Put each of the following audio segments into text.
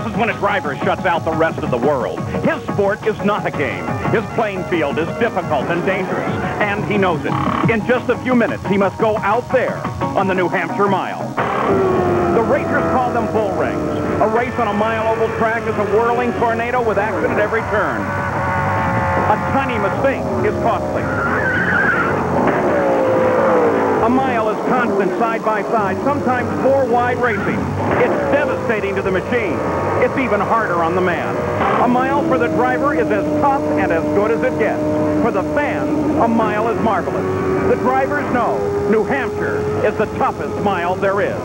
This is when a driver shuts out the rest of the world. His sport is not a game. His playing field is difficult and dangerous, and he knows it. In just a few minutes, he must go out there on the New Hampshire Mile. The racers call them bull rings. A race on a mile oval track is a whirling tornado with action at every turn. A tiny mistake is costly. A mile is constant side by side, sometimes four-wide racing. It's devastating to the machine. It's even harder on the man. A mile for the driver is as tough and as good as it gets. For the fans, a mile is marvelous. The drivers know New Hampshire is the toughest mile there is.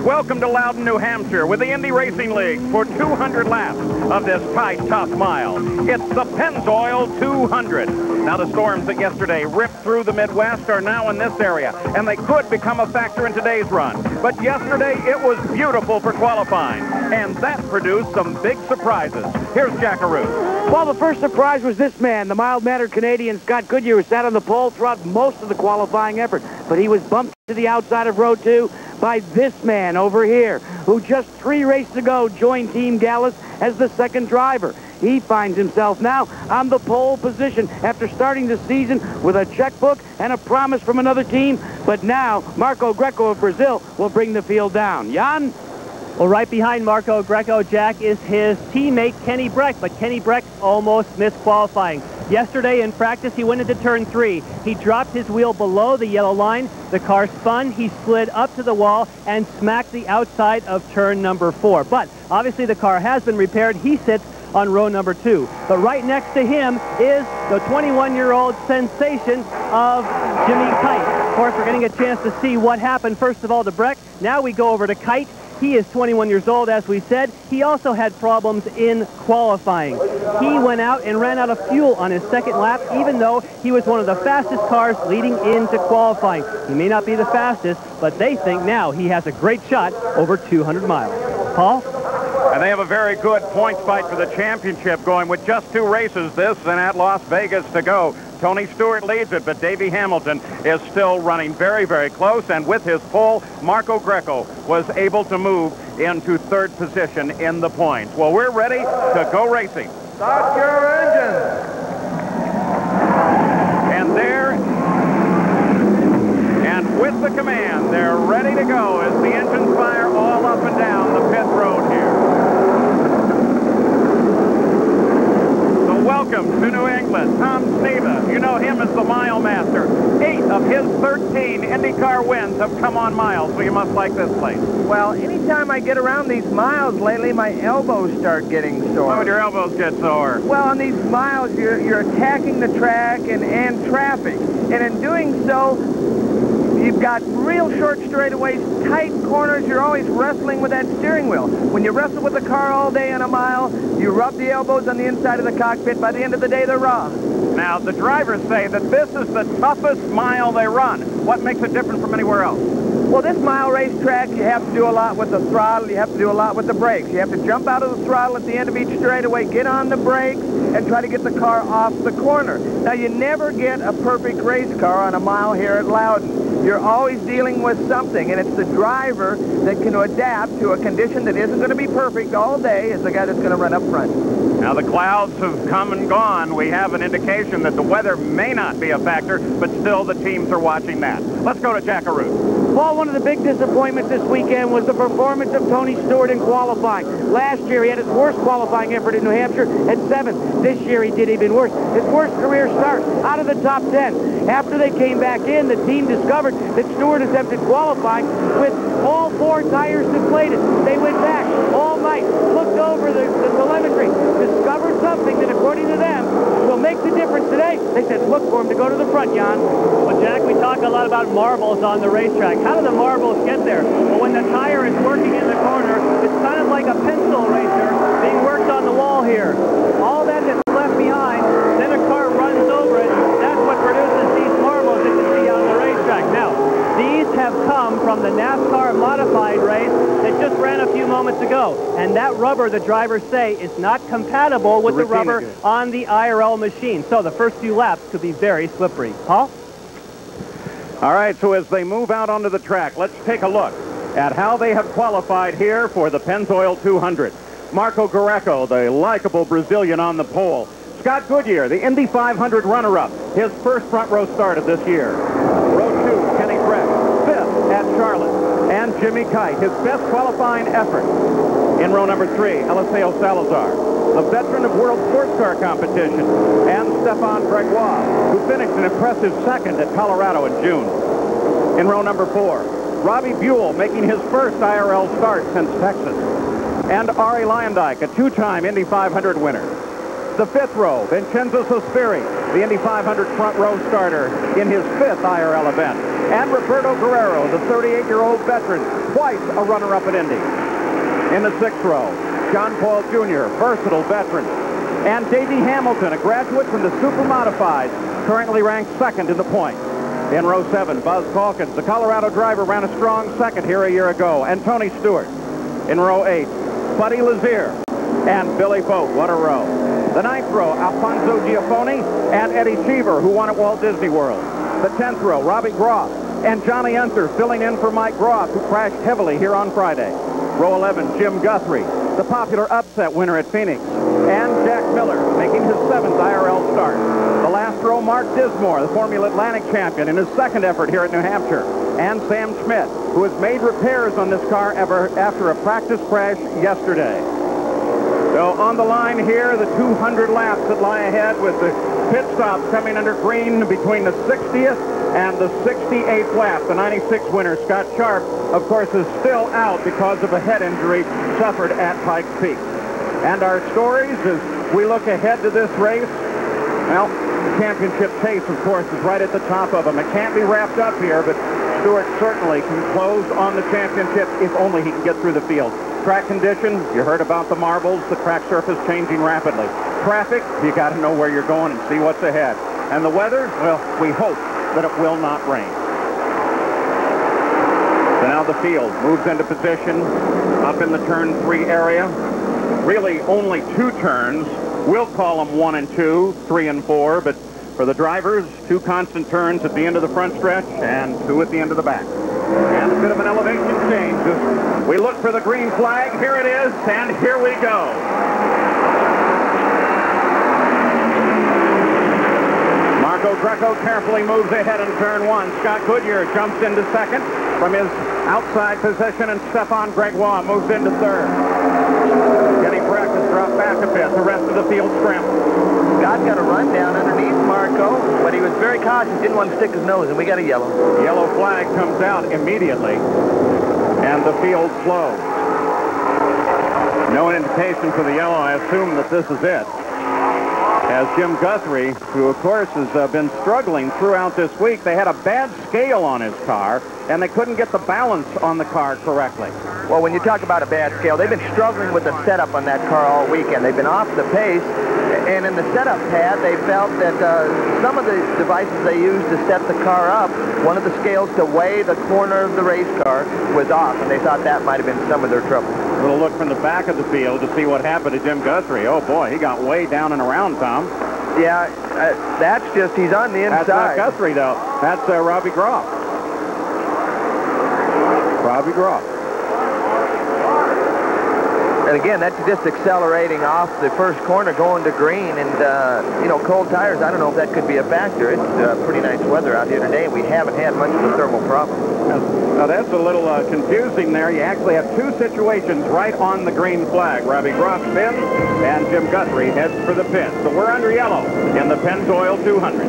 Welcome to Loudon, New Hampshire with the Indy Racing League for 200 laps of this tight, tough mile. It's the PENNZOIL 200. Now, the storms that yesterday ripped through the Midwest are now in this area, and they could become a factor in today's run. But yesterday, it was beautiful for qualifying, and that produced some big surprises. Here's Jackaroo. Well, the first surprise was this man, the mild-mannered Canadian Scott Goodyear, who sat on the pole throughout most of the qualifying effort. But he was bumped to the outside of row 2 by this man over here, who just 3 races ago joined Team Gallus as the second driver. He finds himself now on the pole position after starting the season with a checkbook and a promise from another team. But now, Marco Greco of Brazil will bring the field down. Jan? Well, right behind Marco Greco, Jack, is his teammate Kenny Breck, but Kenny Breck almost missed qualifying. Yesterday in practice, he went into turn 3. He dropped his wheel below the yellow line. The car spun. He slid up to the wall and smacked the outside of turn number 4. But obviously the car has been repaired. He sits on row number 2. But right next to him is the 21-year-old sensation of Jimmy Kite. Of course, we're getting a chance to see what happened, first of all, to Breck. Now we go over to Kite. He is 21 years old, as we said. He also had problems in qualifying. He went out and ran out of fuel on his second lap, even though he was one of the fastest cars leading into qualifying. He may not be the fastest, but they think now he has a great shot over 200 miles. Paul? And they have a very good points fight for the championship going with just 2 races, this and at Las Vegas to go. Tony Stewart leads it, but Davey Hamilton is still running very, very close. And with his pole, Marco Greco was able to move into 3rd position in the points. Well, we're ready to go racing. Start your engine. And there, and with the command, they're ready to go as the engines fire all up and down the pit road here. Welcome to New England, Tom Sneva. You know him as the mile master. 8 of his 13 IndyCar wins have come on miles, so you must like this place. Well, anytime I get around these miles lately, my elbows start getting sore. Why would your elbows get sore? Well, on these miles, you're attacking the track and traffic. And in doing so, you've got real short straightaways, tight corners. You're always wrestling with that steering wheel. When you wrestle with the car all day on a mile, you rub the elbows on the inside of the cockpit. By the end of the day, they're raw. Now, the drivers say that this is the toughest mile they run. What makes it different from anywhere else? Well, this mile racetrack, you have to do a lot with the throttle. You have to do a lot with the brakes. You have to jump out of the throttle at the end of each straightaway, get on the brakes, and try to get the car off the corner. Now, you never get a perfect race car on a mile here at Loudon. You're always dealing with something, and it's the driver that can adapt to a condition that isn't going to be perfect all day as the guy that's going to run up front. Now, the clouds have come and gone. We have an indication that the weather may not be a factor, but still the teams are watching that. Let's go to Jackaroo. Well, one of the big disappointments this weekend was the performance of Tony Stewart in qualifying. Last year, he had his worst qualifying effort in New Hampshire at 7th. This year, he did even worse. His worst career start out of the top 10. After they came back in, the team discovered that Stewart attempted qualifying with all 4 tires deflated. They went back all night, looked over the telemetry, discovered something that, according to them, will make the difference today. They said, look for him to go to the front, Jan. Well, Jack, we talk a lot about marbles on the racetrack. How do the marbles get there? Well, when the tire is working in the corner, it's kind of like a pencil eraser being worked on the wall here. All that is left behind, then a car runs over it. That's what produces these marbles that you see on the racetrack. Now, these have come from the NASCAR modified race that just ran a few moments ago. And that rubber, the drivers say, is not compatible with the rubber on the IRL machine. So the first few laps could be very slippery. Paul? All right, so as they move out onto the track, let's take a look at how they have qualified here for the PENNZOIL 200. Marco Greco, the likable Brazilian, on the pole. Scott Goodyear, the Indy 500 runner-up, his first front row start of this year. Row 2, Kenny Breck, 5th at Charlotte. And Jimmy Kite, his best qualifying effort. In row number 3, Eliseo Salazar, a veteran of World Sports Car Competition, and Stefan Gregoire, who finished an impressive 2nd at Colorado in June. In row number 4, Robbie Buell, making his first IRL start since Texas. And Ari Luyendyk, a 2-time Indy 500 winner. The 5th row, Vincenzo Sospiri, the Indy 500 front row starter in his 5th IRL event. And Roberto Guerrero, the 38-year-old veteran, twice a runner-up at Indy. In the 6th row, John Paul Jr., versatile veteran. And Davey Hamilton, a graduate from the Super Modifieds, currently ranked 2nd in the points. In row 7, Buzz Calkins, the Colorado driver, ran a strong 2nd here a year ago. And Tony Stewart. In row 8, Buddy Lazier and Billy Boat. What a row. The 9th row, Alfonso Giafoni and Eddie Cheever, who won at Walt Disney World. The 10th row, Robbie Groff and Johnny Unser, filling in for Mike Groff, who crashed heavily here on Friday. Row 11, Jim Guthrie, the popular upset winner at Phoenix. And Jack Miller, making his 7th IRL start. The last row, Mark Dismore, the Formula Atlantic champion, in his 2nd effort here at New Hampshire. And Sam Schmidt, who has made repairs on this car after a practice crash yesterday. So on the line here, the 200 laps that lie ahead, with the pit stops coming under green between the 60th and the 68th lap. The 96 winner, Scott Sharp, of course, is still out because of a head injury suffered at Pikes Peak. And our stories as we look ahead to this race, well, the championship pace, of course, is right at the top of them. It can't be wrapped up here, but Stewart certainly can close on the championship if only he can get through the field. Track conditions, you heard about the marbles, the track surface changing rapidly. Traffic, you got to know where you're going and see what's ahead. And the weather, well, we hope that it will not rain. So now the field moves into position up in the turn 3 area. Really only 2 turns. We'll call them 1 and 2, 3 and 4, but for the drivers, 2 constant turns at the end of the front stretch and 2 at the end of the back. And a bit of an elevation change. As we look for the green flag. Here it is, and here we go. Marco Greco carefully moves ahead in turn 1. Scott Goodyear jumps into 2nd from his outside position, and Stefan Gregoire moves into 3rd. Kenny Breck has dropped back a bit. The rest of the field scrambles. Scott got a run down underneath Marco, but he was very cautious, didn't want to stick his nose, and we got a yellow. Yellow flag comes out immediately, and the field slows. No indication for the yellow. I assume that this is it. As Jim Guthrie, who of course has been struggling throughout this week, they had a bad scale on his car, and they couldn't get the balance on the car correctly. Well, when you talk about a bad scale, they've been struggling with the setup on that car all weekend. They've been off the pace, and in the setup pad, they felt that some of the devices they used to set the car up, one of the scales to weigh the corner of the race car was off, and they thought that might have been some of their trouble. A little look from the back of the field to see what happened to Jim Guthrie. Oh, boy, he got way down and around, Tom. Yeah, that's just, he's on the inside. That's not Guthrie, though. That's Robbie Groff. Robbie Groff. And again, that's just accelerating off the first corner going to green, and, you know, cold tires, I don't know if that could be a factor. It's pretty nice weather out here today, and we haven't had much of a thermal problem. Now, that's a little confusing there. You actually have 2 situations right on the green flag. Robbie Groff spins, and Jim Guthrie heads for the pit. So we're under yellow in the PENNZOIL 200.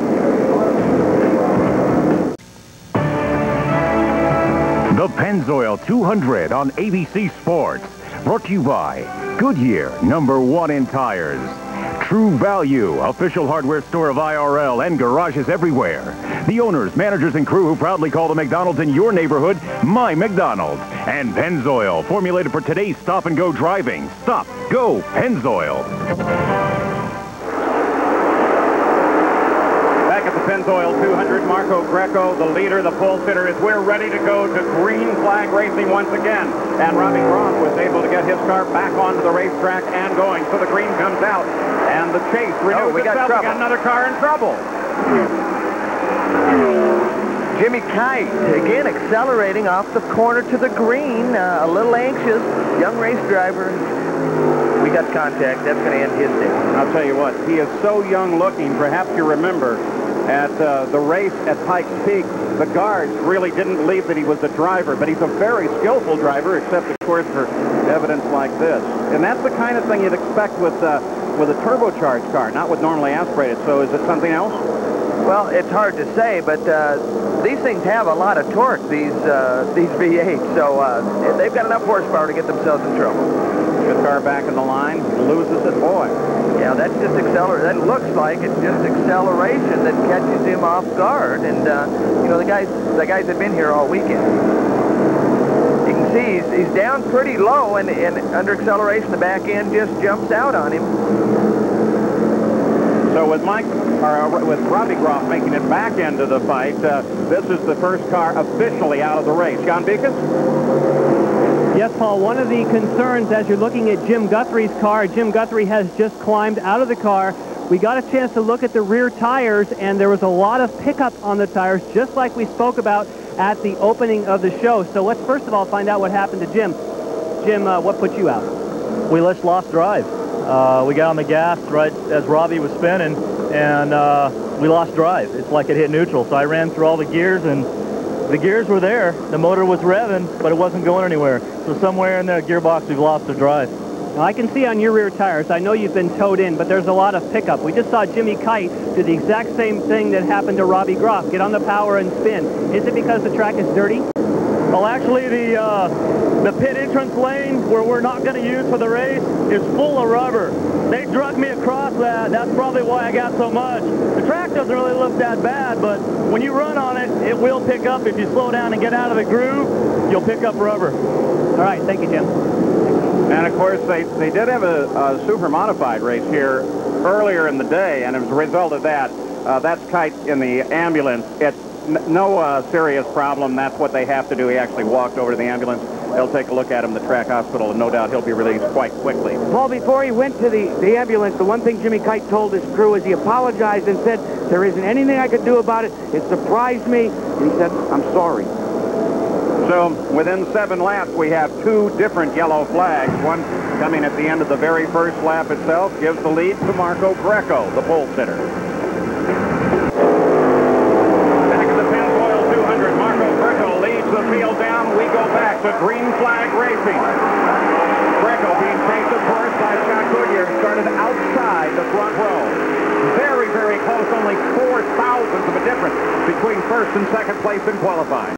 The PENNZOIL 200 on ABC Sports. Brought to you by Goodyear, #1 in tires. True Value, official hardware store of IRL and garages everywhere. The owners, managers, and crew who proudly call the McDonald's in your neighborhood My McDonald's. And PENNZOIL, formulated for today's stop-and-go driving. Stop, go, PENNZOIL. Back at the PENNZOIL 200, Marco Greco, the leader, the pole sitter, is we're ready to go to green flag racing once again. And Robbie Groff was able to get his car back onto the racetrack and going. So the green comes out, and the chase renews itself. We got another car in trouble. Jimmy Kite, again, accelerating off the corner to the green. A little anxious. Young race driver. We got contact. That's going to end his day. I'll tell you what, he is so young looking. Perhaps you remember at the race at Pikes Peak, the guards really didn't believe that he was the driver, but he's a very skillful driver, except, of course, for evidence like this. And that's the kind of thing you'd expect with a turbocharged car, not with normally aspirated. So is it something else? Well, it's hard to say, but these things have a lot of torque, these V8s, so they've got enough horsepower to get themselves in trouble. Good car back in the line, loses it, boy. Yeah, that's just acceleration. That looks like it's just acceleration that catches him off guard. And, you know, the guys have been here all weekend. You can see he's down pretty low, and under acceleration, the back end just jumps out on him. So with Robbie Groff making it back into the fight, this is the first car officially out of the race. John Beekes? Yes, Paul, one of the concerns as you're looking at Jim Guthrie's car, Jim Guthrie has just climbed out of the car. We got a chance to look at the rear tires, and there was a lot of pickup on the tires, just like we spoke about at the opening of the show. So let's first of all find out what happened to Jim. Jim, what put you out? We just lost drive. We got on the gas right as Robbie was spinning, and we lost drive. It's like it hit neutral. So I ran through all the gears, and the gears were there. The motor was revving, but it wasn't going anywhere. So somewhere in the gearbox, we've lost the drive. Now, I can see on your rear tires, I know you've been towed in, but there's a lot of pickup. We just saw Jimmy Kite do the exact same thing that happened to Robbie Groff, get on the power and spin. Is it because the track is dirty? Well, actually, the pit entrance lane, where we're not going to use for the race, is full of rubber. They drug me across that. That's probably why I got so much. The track doesn't really look that bad, but when you run on it, it will pick up. If you slow down and get out of the groove, you'll pick up rubber. All right, thank you, Jim. And, of course, they did have a super modified race here earlier in the day, and as a result of that, that's Kite in the ambulance. It's no serious problem. That's what they have to do. He actually walked over to the ambulance. They'll take a look at him in the track hospital, and no doubt he'll be released quite quickly. Paul, before he went to the ambulance, the one thing Jimmy Kite told his crew is he apologized and said, there isn't anything I could do about it. It surprised me. And he said, I'm sorry. So within 7 laps, we have 2 different yellow flags. One coming at the end of the very first lap itself gives the lead to Marco Greco, the pole sitter. Back in the Pennzoil 200, Marco Greco leads the field down. We go back to green flag racing. Greco being chased, of course, by Scott Goodyear, started outside the front row. Very, very close, only 4 thousandths of a difference between first and second place in qualifying.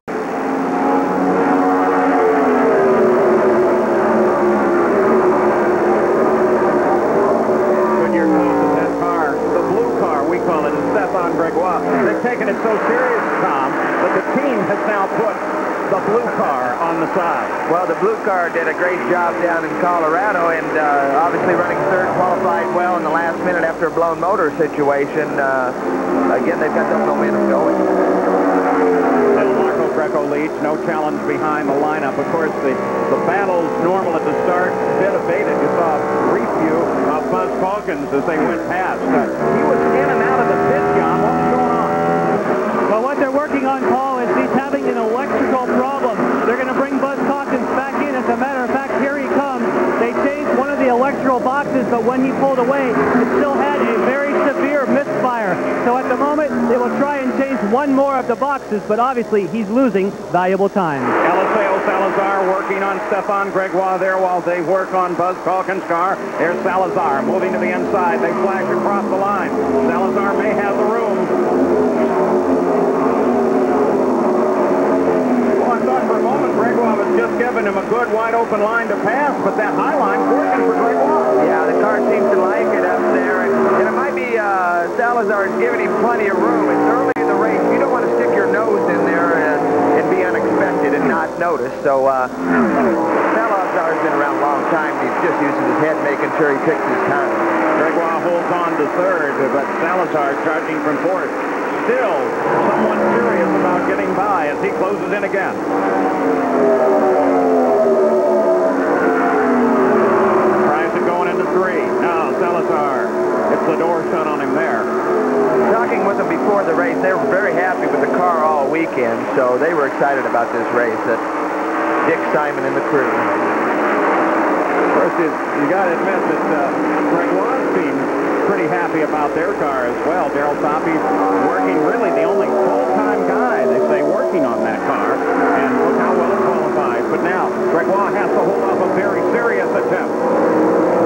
They've taken it so serious, Tom, that the team has now put the blue car on the side. Well, the blue car did a great job down in Colorado, and obviously running third, qualified well in the last minute after a blown motor situation. Again, they've got that momentum going. Little Marco Greco leads, no challenge behind the lineup. Of course, the battle's normal at the start, a bit abated. You saw a brief view of Buzz Calkins as they went past. He was in and out of the pit, John. What was going on? Well, what they're working on, Paul, is he's having an electrical problem. They're going to bring Buzz Calkins back in. As a matter of fact, here he comes. They changed one of the electrical boxes, but when he pulled away, it still had a very severe misfire. So at the moment, they will try and change one more of the boxes, but obviously he's losing valuable time. Eliseo Salazar working on Stefan Gregoire there while they work on Buzz Calkins' car. There's Salazar moving to the inside. They flash across the line. Salazar may have the room. Well, I thought for a moment Gregoire was just giving him a good wide open line to pass, but that high line's working for Gregoire. Yeah, the car seems to like it up there, and it might be Salazar's giving him plenty of room. It's early in the race. You don't want to stick your nose in there and be unexpected and not notice. So Salazar's been around a long time. He's just using his head, making sure he picks his time. Gregoire holds on to third, but Salazar charging from fourth. Still somewhat serious about getting by as he closes in again. they're very happy with the car all weekend, so they were excited about this race. Dick Simon and the crew. Of course, you got to admit that Greg Watt seems pretty happy about their car as well. Darrell Toppy working, really the only full-time guy, they say, working on that car, and look how well it qualified. But now, Greg Watt has to hold off a very serious attempt.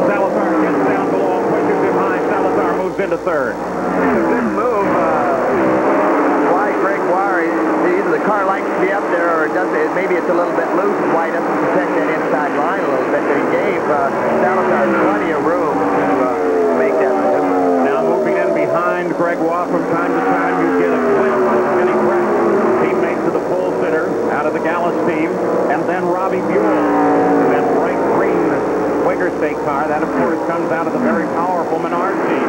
Salazar gets down below, pushes him high. Salazar moves into third. It's a good move. Why Greg Watt, either the car likes to be up there or it doesn't. Maybe it's a little bit loose, and why he doesn't protect that inside line a little bit. But he gave Salazar plenty of room to make that maneuver. Now moving in behind Greg Watt from time to time, you get a glimpse of Kenny Breck, teammate to the pole sitter out of the Gallus team, and then Robbie Buell, that bright green Quaker State car. That, of course, comes out of the very powerful Menard team.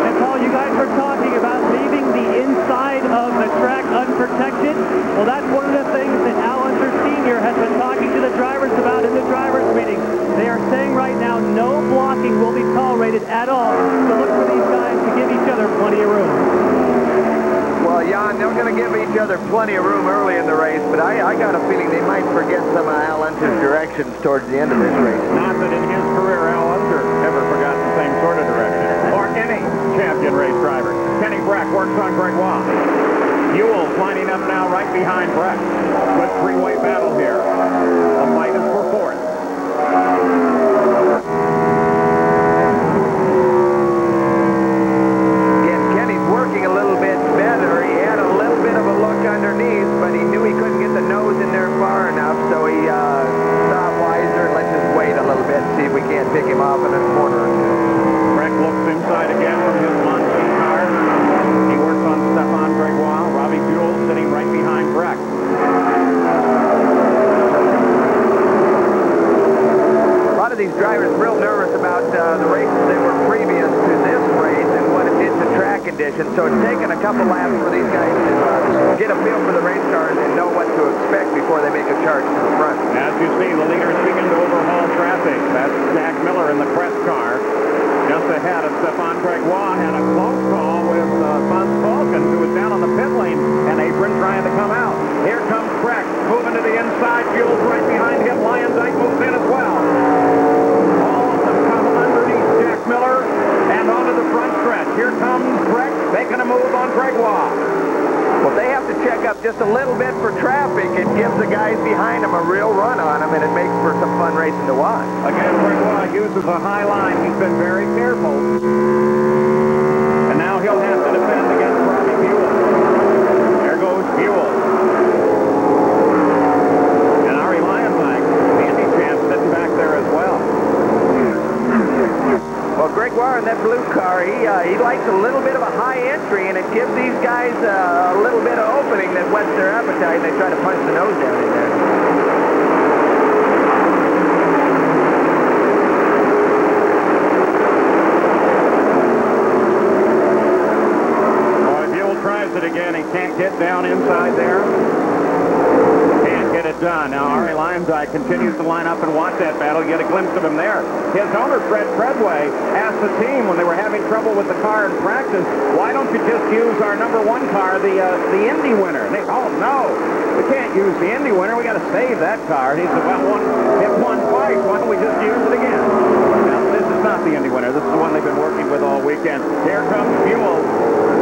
And Paul, you guys were talking about leaving the inside of the track unprotected. Well, that's one of the things that Al Unser Sr. has been talking to the drivers about in the drivers' meeting. They are saying right now no blocking will be tolerated at all. So look for these guys to give each other plenty of room. Well, Jan, they're going to give each other plenty of room early in the race, but I got a feeling they might forget some of Al Unser's directions towards the end of this race. Not that in his career Al Unser ever forgot the same sort of direction, or any champion race driver. Kenny Breck works on Greg Watt. Buell's lining up now right behind Breck. Good three-way battle here. The fight is for fourth. Working a little bit better. He had a little bit of a look underneath, but he knew he couldn't get the nose in there far enough, so he stopped wiser and let's just wait a little bit and see if we can't pick him off in a corner or two. Breck looks inside again from his Monty car. He works on Stefan Gregoire. Robbie Buell sitting right behind Breck. A lot of these drivers are real nervous about the races they were previous to this race and what it did to track conditions, so it's taken a couple laps for these guys to get a feel for the race cars and know what to expect before they make a charge to the front. As you see, the leader is beginning to overhaul traffic. That's Jack Miller in the Crest car. Just ahead of Stefan Gregoire, had a close call with Fons Falkens, who was down on the pit lane, and Apron trying to come out. Here comes Breck, moving to the inside. Buell's right behind him. Lyondike moves in as well. All of them come underneath Jack Miller and onto the front stretch. Here comes Breck, making a move on Gregoire. Well, they have to check up just a little bit for traffic. It gives the guys behind them a real run on them, and it makes for some fun racing to watch. Again, Gregoire uses a high line. He's been very careful. And now he'll have to defend against Robbie Buell. There goes Buell. And Ari Lyondike, the Indy champ, sitting back there as well. Well, Gregoire in that blue car, he likes a little bit of a high entry, and it gives these guys a little bit of opening that whets their appetite, and they try to punch the nose down in there. Boy, Buell tries it again. He can't get down inside there. Can't get it done. Now, Ari Lyondike continues to line up and watch that battle. You get a glimpse of him there. His owner, Fred Treadway, asked the team when they were having trouble with the car in practice, why don't you just use our #1 car, the Indy winner? And they, oh, no, we can't use the Indy winner. We got to save that car. And he said, well, it won twice. Why don't we just use it again? Now, this is not the Indy winner. This is the one they've been working with all weekend. Here comes Buell.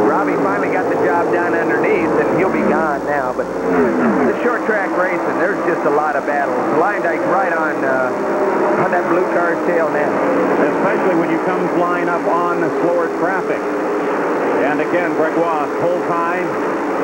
Robbie finally got the job done underneath, and he'll be gone now. But the short track racing, there's just a lot of battles. Lyondike's right on that blue car's tail now. Especially when you come flying up on the slower traffic. And again, Gregoire pulls high,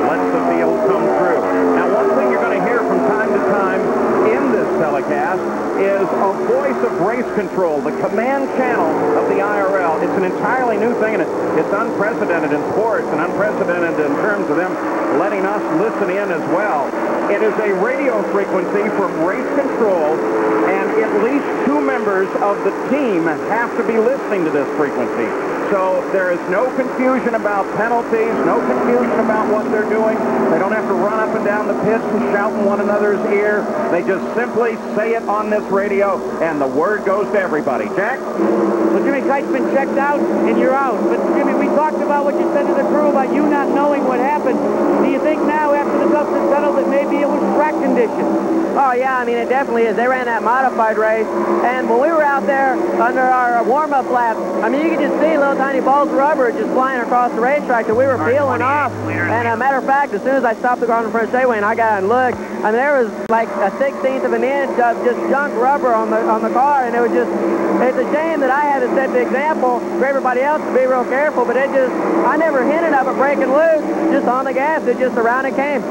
lets the field come through. Now, one thing you're going to hear from time to time in this telecast is a voice of race control, the command channel of the IRL. It's an entirely new thing, and it's unprecedented in sports and unprecedented in terms of them letting us listen in as well. It is a radio frequency from race control, and at least 2 members of the team have to be listening to this frequency. So there is no confusion about penalties, no confusion about what they're doing. They don't have to run up and down the pits and shout in one another's ear. They just simply say it on this radio, and the word goes to everybody. Jack? So Jimmy Kite's been checked out, and you're out. But Jimmy, we talked about what you said to the crew about you not knowing what happened. Do you think now, after the dust is settled, that maybe it was track conditions? Oh, yeah, I mean, it definitely is. They ran that modified race, and when we were out there under our warm-up lap, I mean, you could just see little tiny balls of rubber just flying across the racetrack that we were peeling off. And a matter of fact, as soon as I stopped the car on the front straightaway and I got out and looked, I mean, there was like a 1/16 of an inch of just junk rubber on the car, and it was just, it's a shame that I had to set the example for everybody else to be real careful, but it just, I never hinted of it breaking loose, just on the gas, it just around it came.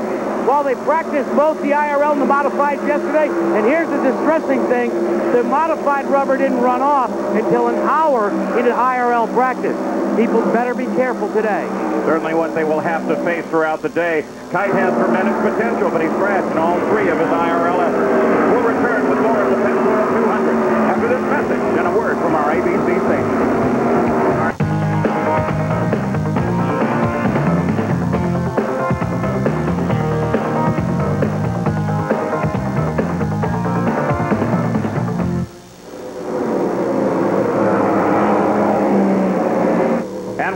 Well, they practiced both the IRL and the modified yesterday, and here's the distressing thing. The modified rubber didn't run off until an hour into IRL practice. People better be careful today. Certainly what they will have to face throughout the day. Kite has tremendous potential, but he's crashed in all three of his IRL efforts. We'll return with more of the PENNZOIL 200 after this message and a word from our ABC station.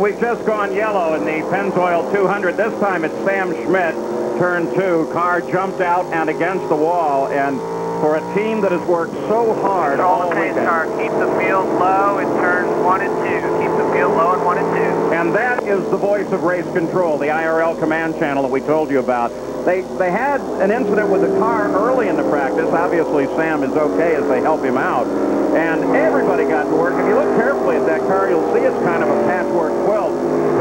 We've just gone yellow in the PENNZOIL 200. This time it's Sam Schmidt, turn 2. Car jumped out and against the wall. And for a team that has worked so hard all weekend. Car, keep the field low in turns 1 and 2. Keep the field low in 1 and 2. And that is the voice of race control, the IRL command channel that we told you about. They had an incident with the car early in the practice. Obviously, Sam is okay as they help him out. And everybody got to work. If you look carefully at that car, you'll see it's kind of a patchwork quilt.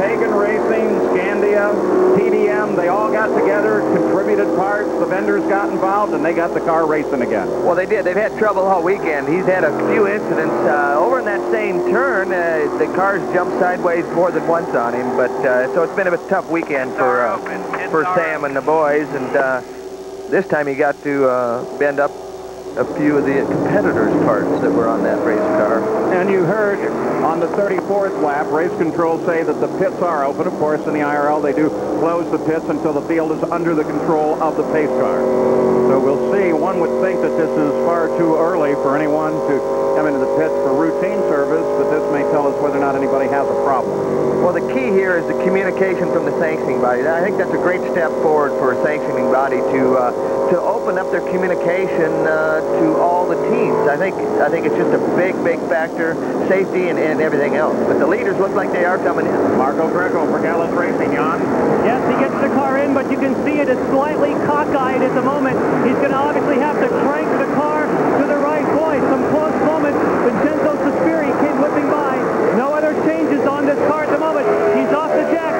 Pagan Racing, Scandia, TDM, they all got together, contributed parts. The vendors got involved, and they got the car racing again. Well, they did. They've had trouble all weekend. He's had a few incidents. Over in that same turn, the cars jumped sideways more than once on him. But so it's been a tough weekend for Sam and the boys. And this time he got to bend up a few of the competitors' parts that were on that race car. And you heard on the 34th lap, race control say that the pits are open. Of course, in the IRL, they do close the pits until the field is under the control of the pace car. So we'll see. One would think that this is far too early for anyone to come into the pits for routine service, but this may tell us whether or not anybody has a problem. Well, the key here is the communication from the sanctioning body. I think that's a great step forward for a sanctioning body to open up their communication to all the teams. I think it's just a big factor, safety and everything else. But the leaders look like they are coming in. Marco Greco for Gallus Racing, Jan. Yes, he gets the car in, but you can see it is slightly cockeyed at the moment. He's going to obviously have to crank the car to the right. Boy, some close moments. Vincenzo Sospiri came whipping by. No other changes on this car at the moment. He's off the deck.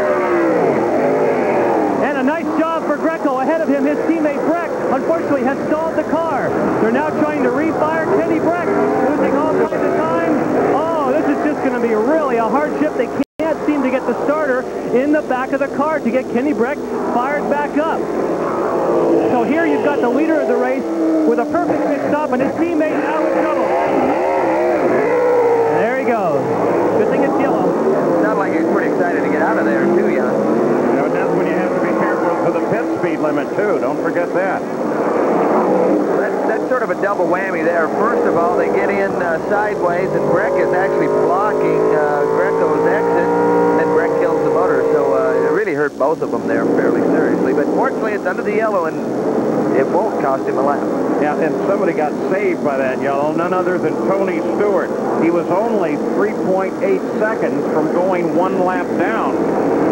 And a nice job for Greco. Ahead of him, his teammate Breck, unfortunately, has stalled the car. They're now trying to refire. Kenny Breck losing all kinds of time. Oh, this is just going to be really a hardship. They can't seem to get the starter in the back of the car to get Kenny Breck fired back up. So here you've got the leader of the race with a perfect pit stop, and his teammate now in trouble. There he goes. Good thing it's yellow. Sounds like he's pretty excited to get out of there, too, Jan. You know, that's when you have to be careful for the pit speed limit, too. Don't forget that. That's sort of a double whammy there. First of all, they get in sideways, and Breck is actually blocking Greco's exit, and Breck kills the motor. So it really hurt both of them there fairly seriously. But fortunately, it's under the yellow, and it won't cost him a lap. Yeah, and somebody got saved by that yellow, none other than Tony Stewart. He was only 3.8 seconds from going one lap down,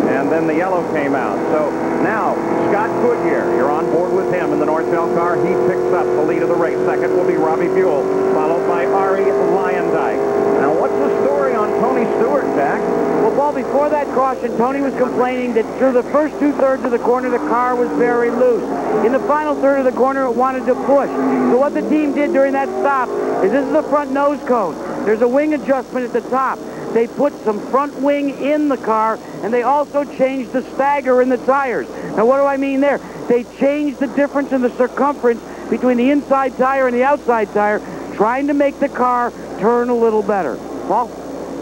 and then the yellow came out. So now, Scott Goodyear, you're on board with him in the Northville car. He picks up the lead of the race. Second will be Robbie Buell, followed by Ari Lyondike. Now, what's the story on Tony Stewart, Jack? Well, Paul, before that caution, Tony was complaining that through the first two-thirds of the corner, the car was very loose. In the final third of the corner, it wanted to push. So what the team did during that stop is this is the front nose cone. There's a wing adjustment at the top. They put some front wing in the car, and they also changed the stagger in the tires. Now, what do I mean there? They changed the difference in the circumference between the inside tire and the outside tire, trying to make the car turn a little better. Paul?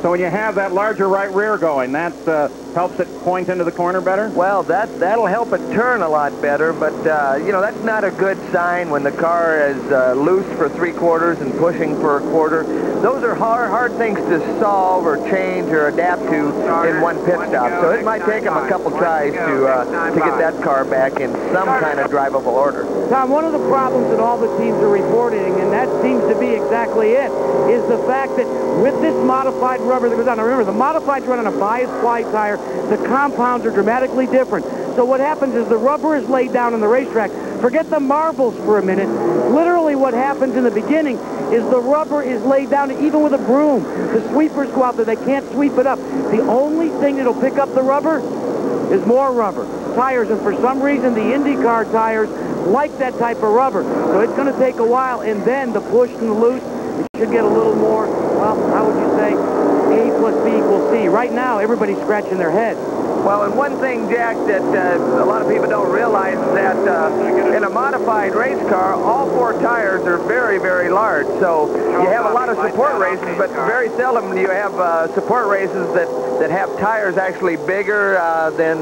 So when you have that larger right rear going, that helps it point into the corner better? Well, that'll help it turn a lot better, but, you know, that's not a good sign when the car is loose for 3/4 and pushing for 1/4. Those are hard things to solve or change or adapt to in one pit stop. So it might take them a couple tries to get that car back in some kind of drivable order. Tom, one of the problems that all the teams are reporting, and that seems to be exactly it, is the fact that with this modified rubber that goes on, now remember, the modified's run on a bias ply tire, the compounds are dramatically different. So what happens is the rubber is laid down on the racetrack. Forget the marbles for a minute. Literally what happens in the beginning is the rubber is laid down, even with a broom. The sweepers go out there, they can't sweep it up. The only thing that'll pick up the rubber is more rubber. Tires, and for some reason the IndyCar tires like that type of rubber. So it's going to take a while, and then the push and the loose, it should get a little more, well, how would you say, A plus B equals C. Right now, everybody's scratching their head. Well, and one thing, Jack, that a lot of people don't realize is that in a modified race car, all 4 tires are very, very large. So you have a lot of support races, but very seldom do you have support races that have tires actually bigger than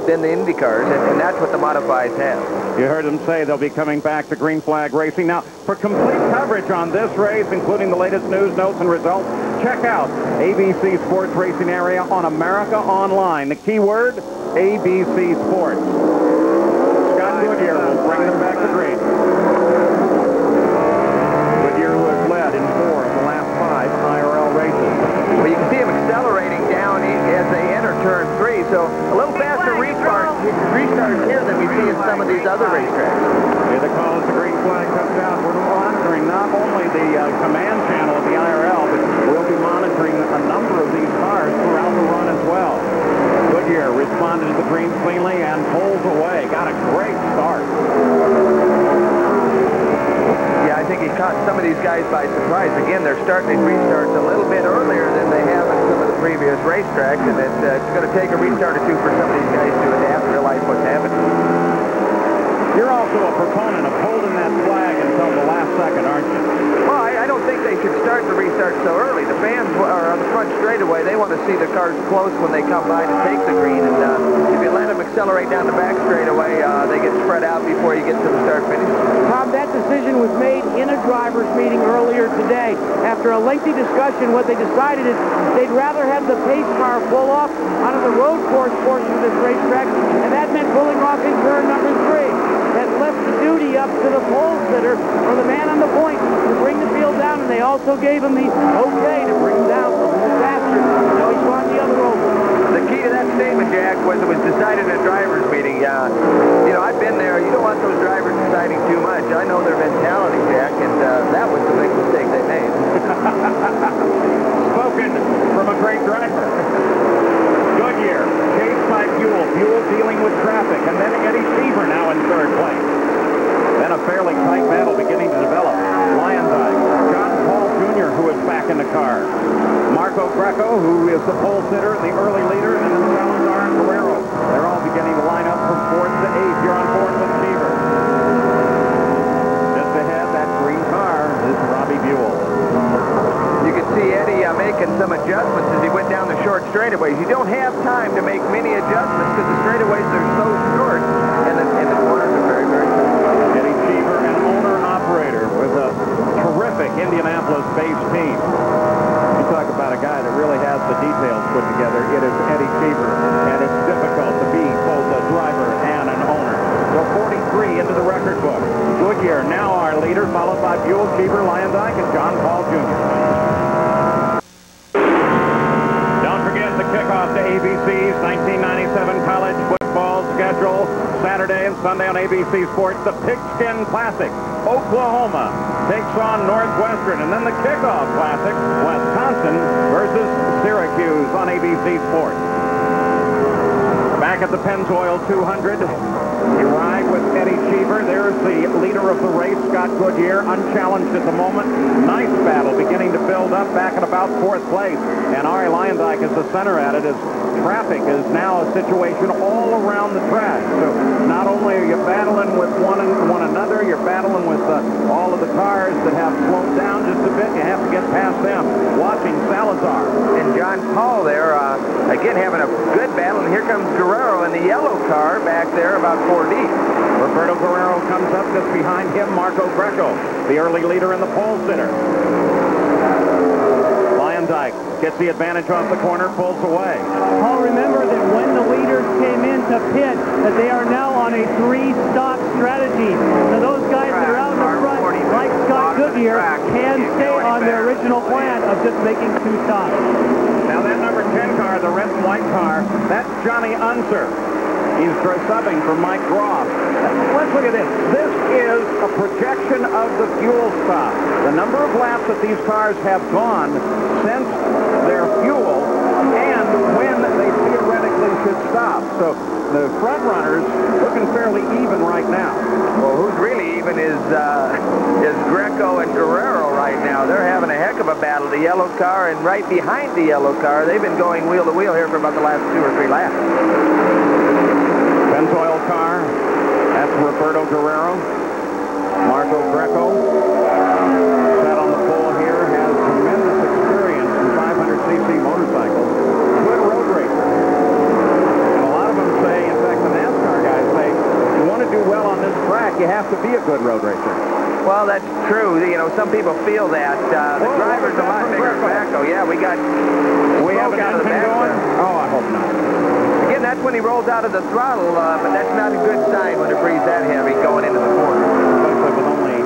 the Indy cars, and that's what the modifieds have. You heard them say they'll be coming back to green flag racing. Now, for complete coverage on this race, including the latest news, notes, and results, check out ABC Sports Racing Area on America Online. The keyword, ABC Sports. Scott Goodyear will bring them back to green. Goodyear who has led in 4 of the last 5 IRL races. Well, you can see him accelerating down as they enter turn 3, so a little faster restart here than we see in some of these other racetracks. Here they call as the green flag comes out. We're monitoring not only the command channel of the IRL, but we'll be monitoring a number of these cars throughout the run as well. Goodyear responded to the green cleanly and pulls away. Got a great start. Yeah, I think he caught some of these guys by surprise. Again, they're starting these restarts a little bit earlier than they have in some of the previous racetracks, and it's going to take a restart or 2 for some of these guys to adapt and realize what's happening. You're also a proponent of holding that flag until the last second, aren't you? Well, I don't think they should start the restart so early. The fans are on the front straightaway. They want to see the cars close when they come by to take the green, and if you let them accelerate down the back straightaway, they get spread out before you get to the start-finish. Tom, that decision was made in a driver's meeting earlier today. After a lengthy discussion, what they decided is they'd rather have the pace car pull off onto the road course portion of this racetrack, and that meant pulling off in turn number 3. That left the duty up to the pole sitter or the man on the point to bring the field down, and they also gave him the okay to bring him down a little faster. Now he's on the other oval. The key to that statement, Jack, was it was decided in a driver's meeting. You know, I've been there. You don't want those drivers deciding too much. I know their mentality, Jack, and that was the big mistake they made. Spoken from a great driver. Goodyear, chased by Buell. Buell dealing with traffic, and then Eddie Seaver now in 3rd place. Then a fairly tight battle beginning to develop. Lyondike, John Paul Jr., who is back in the car. Marco Greco, who is the pole sitter, the early leader, and then Salazar and Guerrero. They're all beginning to line up from 4th to 8th. You're on 4th with Seaver. Just ahead, that green car is Robbie Buell. You can see Eddie making some adjustments as he went down the short straightaways. You don't have time to make many adjustments because the straightaways are so short, and the corners are very, very tight. Eddie Seaver, an owner-operator with a terrific Indianapolis-based team. You talk about a guy that really has the details put together. It is Eddie Seaver, and it's difficult to be both a driver and an owner. We're 43 into the record book. Goodyear now our leader, followed by Buell, Seaver, Lyondike, and John Paul Jr. Don't forget the kickoff to ABC's 1997 college football schedule. Saturday and Sunday on ABC Sports, the Pigskin Classic. Oklahoma takes on Northwestern, and then the kickoff classic, Wisconsin versus Syracuse on ABC Sports. Back at the Pennzoil 200, you ride with Eddie Seaver. There's the leader of the race, Scott Goodyear, unchallenged at the moment. Nice battle beginning to build up back at about 4th place. And Ari Lyondike is the center at it as traffic is now a situation all around the track. So not only are you battling with one another, you're battling with all of the cars that have slowed down just a bit. You have to get past them. Watching Salazar again, having a good battle. And here comes Guerrero in the yellow car back there about 4 deep. Roberto Guerrero comes up just behind him, Marco Greco, the early leader in the pole sitter. Dyke gets the advantage off the corner, pulls away. Paul, remember that when the leaders came in to pit, that they are now on a 3-stop strategy. So those guys that are out in the front, like Scott Goodyear, can stay on their original plan of just making 2 stops. Now that number 10 car, the red and white car, that's Johnny Unser. He's subbing for Mike Groff. Let's look at this. This is a projection of the fuel stop. The number of laps that these cars have gone since their fuel and when they theoretically should stop. So the front runners looking fairly even right now. Well, who's really even is Greco and Guerrero right now. They're having a heck of a battle. The yellow car and right behind the yellow car, they've been going wheel to wheel here for about the last 2 or 3 laps. PENNZOIL car, that's Roberto Guerrero. Marco Greco, sat on the pole here, has tremendous experience in 500cc motorcycles. Good road racer. And a lot of them say, in fact, the NASCAR guys say, if you want to do well on this track, you have to be a good road racer. Well, that's true. You know, some people feel that. The driver's a lot bigger than Greco. Yeah, we have an engine going? Oh, I hope not. Again, that's when he rolls out of the throttle, but that's not a good sign when it breathes that heavy going into the corner. Especially with only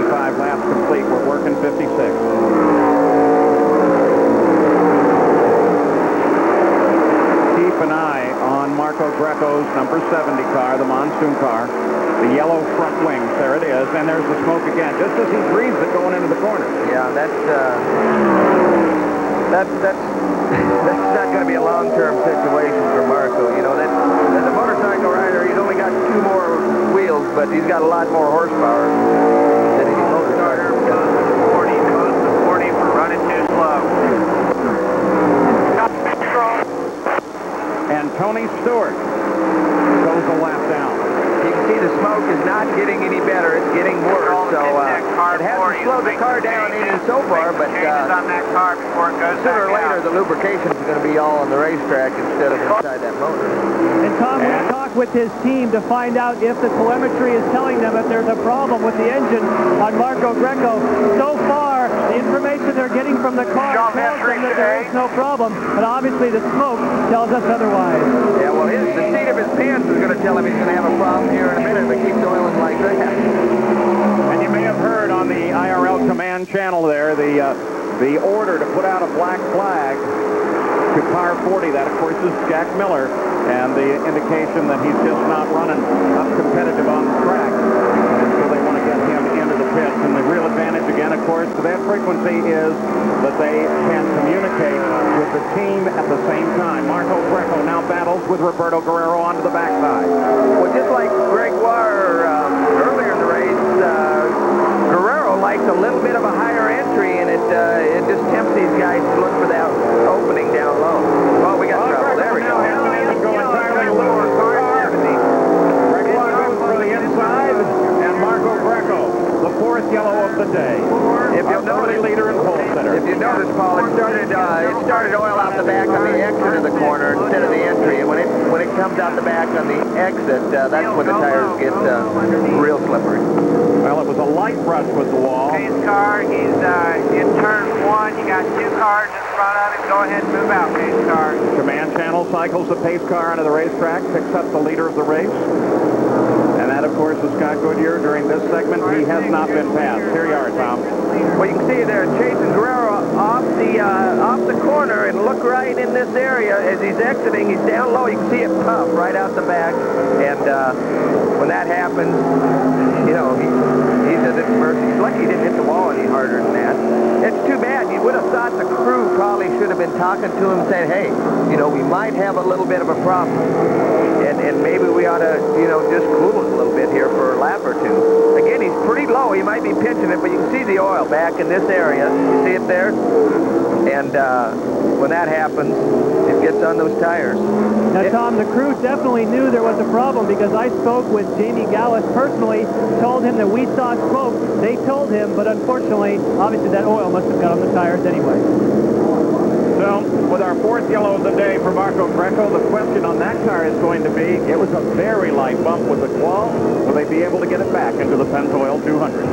55 laps complete. We're working 56. Keep an eye on Marco Greco's number 70 car, the monsoon car. The yellow front wings, there it is, and there's the smoke again, just as he breathes it going into the corner. Yeah, that's not going to be a long-term situation for Marco. You know, as a motorcycle rider, he's only got 2 more wheels, but he's got a lot more horsepower than any motorcycle. 40, close to 40 for running too slow. And Tony Stewart goes a lap down. You can see the smoke is not getting any better. It's getting worse. So it hasn't slowed the car down any so far, but on that car before it goes sooner or later, the lubrication is going to be all on the racetrack instead of inside that motor. And Tom, we talked with his team to find out if the telemetry is telling them if there's a problem with the engine on Marco Greco. So far, the information they're getting from the car tells them that there is no problem, but obviously the smoke tells us otherwise. Yeah, well, the seat of his pants is going to tell him he's going to have a problem here in a minute if it keeps oiling like that. And you may have heard on the IRL command channel there the order to put out a black flag to car 40. That, of course, is Jack Miller, and the indication that he's just not running up competitive on the track. And so they want to get him into the pits. And the real advantage, again, of course, to that frequency is that they can communicate with the team at the same time. Marco Greco now battles with Roberto Guerrero onto the backside. Well, just like Gregoire earlier in the race, Guerrero likes a little bit of a higher entry, and it just tempts these guys to look for that opening down low. Well, we got trouble. There we go. Gregoire goes for the inside, and Marco Greco, the 4th yellow of the day. If you'll notice, leader in pole sitter. If you notice, Paul, it started oil out the back on the exit of the corner instead of the entry, and when it comes out the back on the exit, that's when the tires get real slippery. Well, it was a light brush with the wall. Pace car, he's in turn 1. You got 2 cars in front of him. Go ahead and move out, pace car. Command channel cycles the pace car onto the racetrack, picks up the leader of the race. And that, of course, is Scott Goodyear. During this segment, he has not been passed. Here you are, Tom. Well, you can see they're chasing Guerrero off the corner, and look right in this area as he's exiting. He's down low. You can see it puff right out the back, and when that happens, you know, he's at his mercy. He's lucky he didn't hit the wall any harder than that. It's too bad. You would have thought the crew probably should have been talking to him, saying, hey, you know, we might have a little bit of a problem, and maybe we ought to, you know, just cool it a little bit here for a lap or 2. Again, he's pretty low. He might be pinching it, but you can see the oil back in this area. You see it there? And when that happens, it gets on those tires. Now, Tom, the crew definitely knew there was a problem because I spoke with Jamie Gallus personally, told him that we saw smoke. They told him, but unfortunately, obviously that oil must have got on the tires anyway. So, with our 4th yellow of the day for Marco Greco, the question on that car is going to be, it was a very light bump with the claw. Will they be able to get it back into the Pennzoil 200?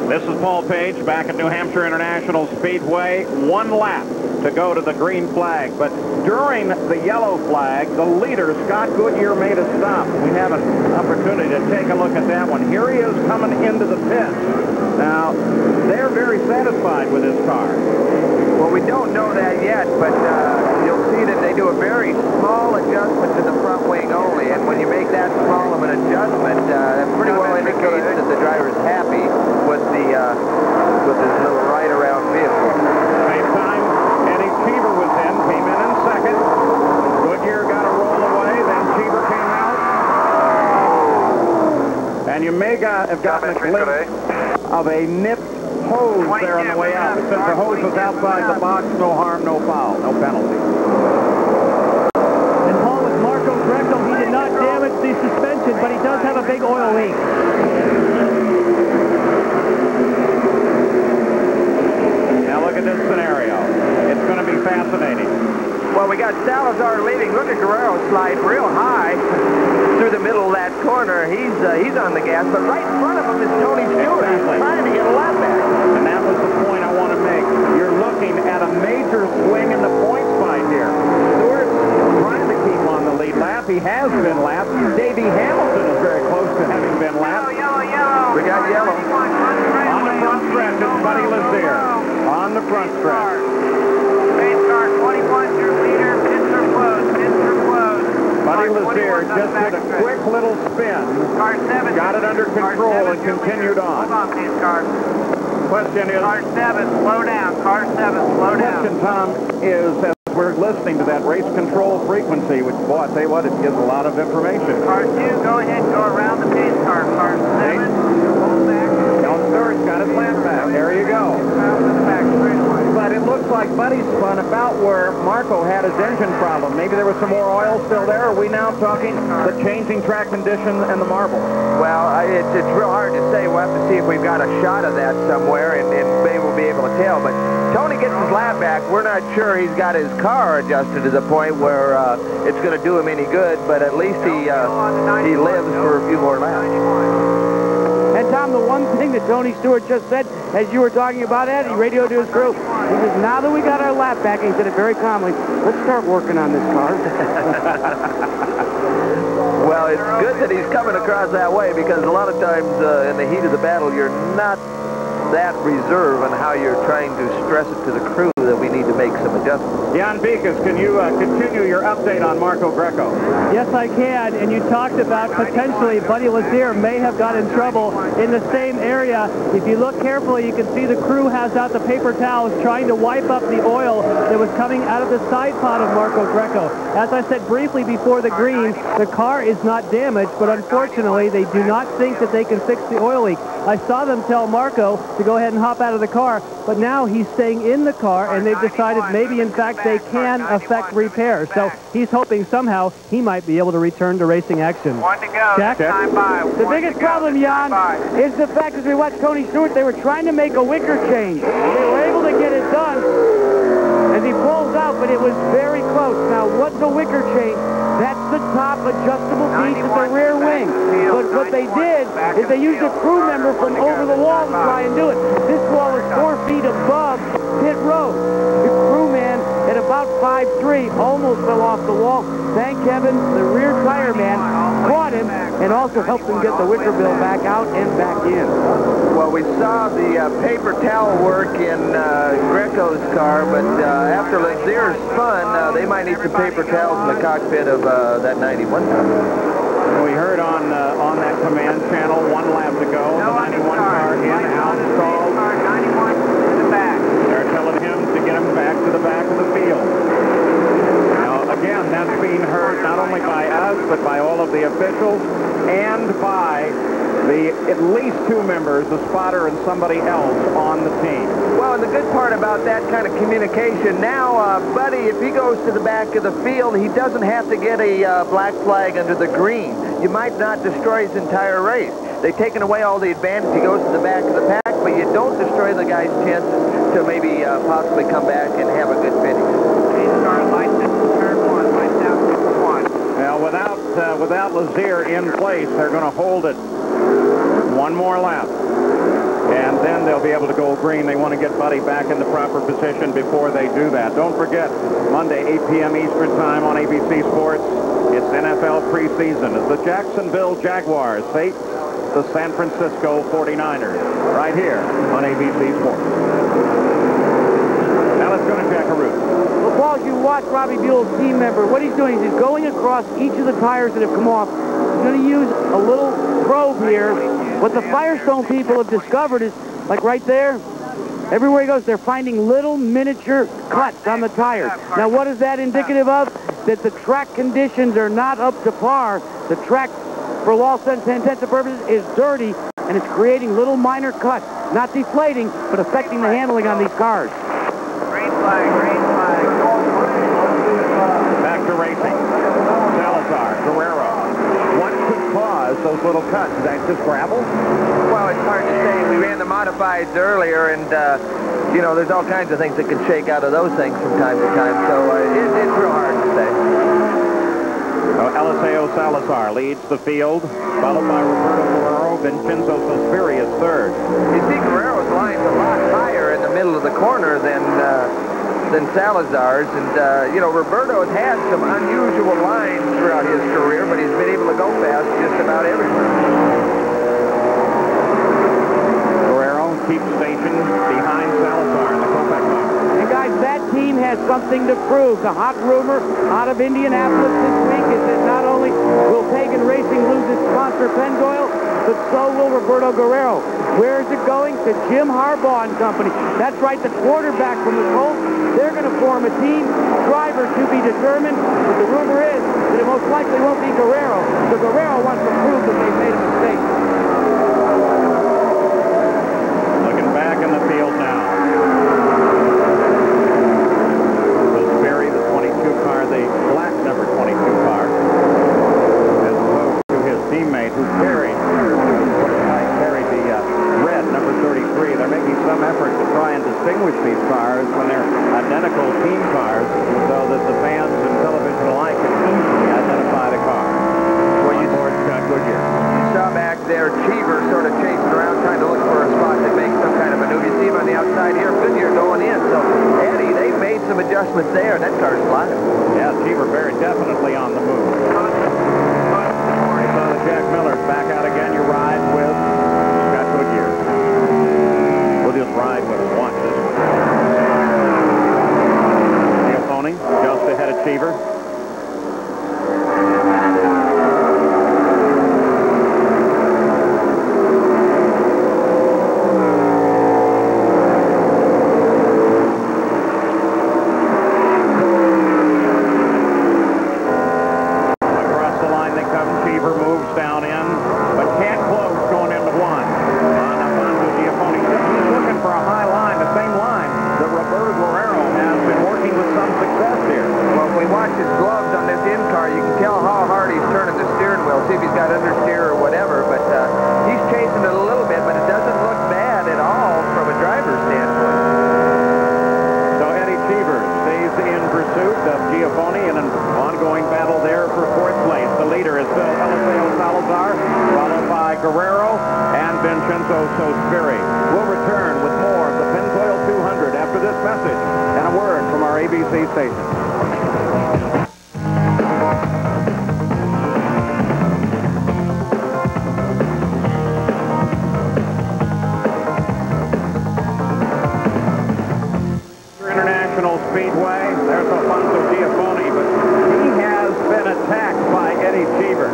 This is Paul Page back at New Hampshire International Speedway. 1 lap to go to the green flag. But during the yellow flag, the leader, Scott Goodyear, made a stop. We have an opportunity to take a look at that one. Here he is coming into the pits. Now, they're very satisfied with his car. Well, we don't know that yet, but you'll see that they do a very small adjustment to the front wing only. And when you make that small of an adjustment, that pretty well indicates that the driver is happy with his little ride-around vehicle. Same time, Eddie Cheever was in, came in second. Goodyear got a roll away, then Cheever came out. And you may have gotten a glimpse of a nipped hose there on the way out. Since the hose was outside the box, no harm, no foul, no penalty. And Paul, with Marco Greco, he did not damage the suspension, but he does have a big oil leak. Now look at this scenario. It's going to be fascinating. Well, we got Salazar leading. Look at Guerrero slide real high through the middle of that corner. He's on the gas, but right in front of him is Tony Stewart. He's trying to get a lap back. And that was the point I want to make. You're looking at a major swing in the points fight here. Stewart's trying to keep on the lead lap. He has been lapped. Davey Hamilton is very close to having been lapped. We got yellow. On the front stretch, it's Buddy Lazier. On the front stretch. Pace car 21's your leader. Pits are closed. Pits are closed. Buddy Lazier just did a quick little spin. Car 7. Got it under control and continued on. Hold on, pace car. Question is... Car 7, slow down. Car 7, slow down. Question, Tom, is as we're listening to that race control frequency, which, boy, I tell you what, it gives a lot of information. Car 2, go ahead and go around the pace car. Car 7, hold back. Stewart's got his lap back. There you go. But it looks like Buddy spun about where Marco had his engine problem. Maybe there was some more oil still there. Are we now talking the changing track conditions and the marble? Well, it's real hard to say. We'll have to see if we've got a shot of that somewhere, and maybe we'll be able to tell. But Tony gets his lap back. We're not sure he's got his car adjusted to the point where it's going to do him any good, but at least he lives for a few more laps. And Tom, the one thing that Tony Stewart just said, as you were talking about that, he radioed to his crew. He says, now that we got our lap back, and he said it very calmly, let's start working on this car. Well, it's good that he's coming across that way, because a lot of times in the heat of the battle, you're not that reserve on how you're trying to stress it to the crew that we need to make some adjustments. Jan Beekes, can you continue your update on Marco Greco? Yes, I can. And you talked about potentially Buddy Lazier may have got in trouble in the same area. If you look carefully, you can see the crew has out the paper towels trying to wipe up the oil that was coming out of the side pod of Marco Greco. As I said briefly before the green, the car is not damaged, but unfortunately, they do not think that they can fix the oil leak. I saw them tell Marco to go ahead and hop out of the car, but now he's staying in the car, and they've decided maybe, in fact, they can affect repairs. So he's hoping somehow he might be able to return to racing action. One to go. Jack? Time by. The biggest problem, Jan, is the fact as we watched Tony Stewart, they were trying to make a wicker change. They were able to get it done as he pulls out, but it was very close. Now, what's a wicker change? That's the top adjustable piece of the rear wing. But what they did is they used a crew member from over the wall to try and do it. This wall is 4 feet above pit road. The crewman at about 5'3" almost fell off the wall. Thank heaven the rear tire man caught him and also helped him get the wicker bill back out and back in. Well, we saw the paper towel work in Greco's car, but after Lazier's spun, they might need some paper towels in the cockpit of that 91 car. We heard on that command channel, 1 lap to go. The 91 car in, out, stalled. 91 in the back. They're telling him to get him back to the back of the field. Now, again, that's being heard not only by us, but by all of the officials and by at least 2 members, the spotter and somebody else on the team. Well, and the good part about that kind of communication now, Buddy, if he goes to the back of the field, he doesn't have to get a black flag under the green. You might not destroy his entire race. They've taken away all the advantage. He goes to the back of the pack, but you don't destroy the guy's chances to maybe possibly come back and have a good finish. Well, without Lazier in place, they're going to hold it one more lap. And then they'll be able to go green. They want to get Buddy back in the proper position before they do that. Don't forget, Monday, 8 p.m. Eastern Time on ABC Sports, it's NFL preseason as the Jacksonville Jaguars face the San Francisco 49ers right here on ABC Sports. Now let's go to Jackaroo. Well, Paul, you watch Robbie Buell's team member. What he's doing is he's going across each of the tires that have come off. He's going to use a little probe here. What the Firestone people have discovered is, like right there, everywhere he goes, they're finding little miniature cuts on the tires. Now, what is that indicative of? That the track conditions are not up to par. The track, for all intents and purposes, is dirty, and it's creating little minor cuts. Not deflating, but affecting the handling on these cars. Green flag, green flag. Back to racing. Salazar, Guerrero. What could cause those little cuts? Is that just gravel? Well, it's hard to say. We ran the modifieds earlier, and, you know, there's all kinds of things that can shake out of those things from time to time, so it's real hard to say. Eliseo Salazar leads the field, followed by Roberto Guerrero. Vincenzo Sospiri is third. You see Guerrero's line's a lot higher in the middle of the corner than Salazar's, and, you know, Roberto's had some unusual lines throughout his career, but he's been able to go fast just about everywhere. Guerrero keeps station behind Salazar in the Kopech car. And guys, that team has something to prove. The hot rumor out of Indianapolis this week is that not only will Pagan Racing lose its sponsor Pennzoil, but so will Roberto Guerrero. Where is it going? To Jim Harbaugh and company. That's right, the quarterback from the Colts. They're going to form a team, driver to be determined, but the rumor is that it most likely won't be Guerrero. So Guerrero wants to prove that they've made a mistake. Looking back in the field now. Sospiri, the 22 car, the black number 22 car, as opposed to his teammate who carried the red number 33. They're making some effort to try and distinguish these cars when they're identical team cars so that the fans and television alike can easily identify the car. Well, you Board Scott Goodyear. saw back there Cheever sort of chasing around trying to look for a spot that makes some kind of maneuver. You see him on the outside here, Goodyear going in. So, Eddie, they've made some adjustments there. That car's flying. Yeah, Cheever very definitely on the move. So Jack Miller's back out again. You ride with Scott Goodyear. We'll just ride with him. Watch this one. Giafone just ahead of Cheever. Guerrero and Vincenzo Sospiri. We'll return with more of the Pennzoil 200 after this message and a word from our ABC station. International Speedway. There's Alfonso Giafone, but he has been attacked by Eddie Cheever.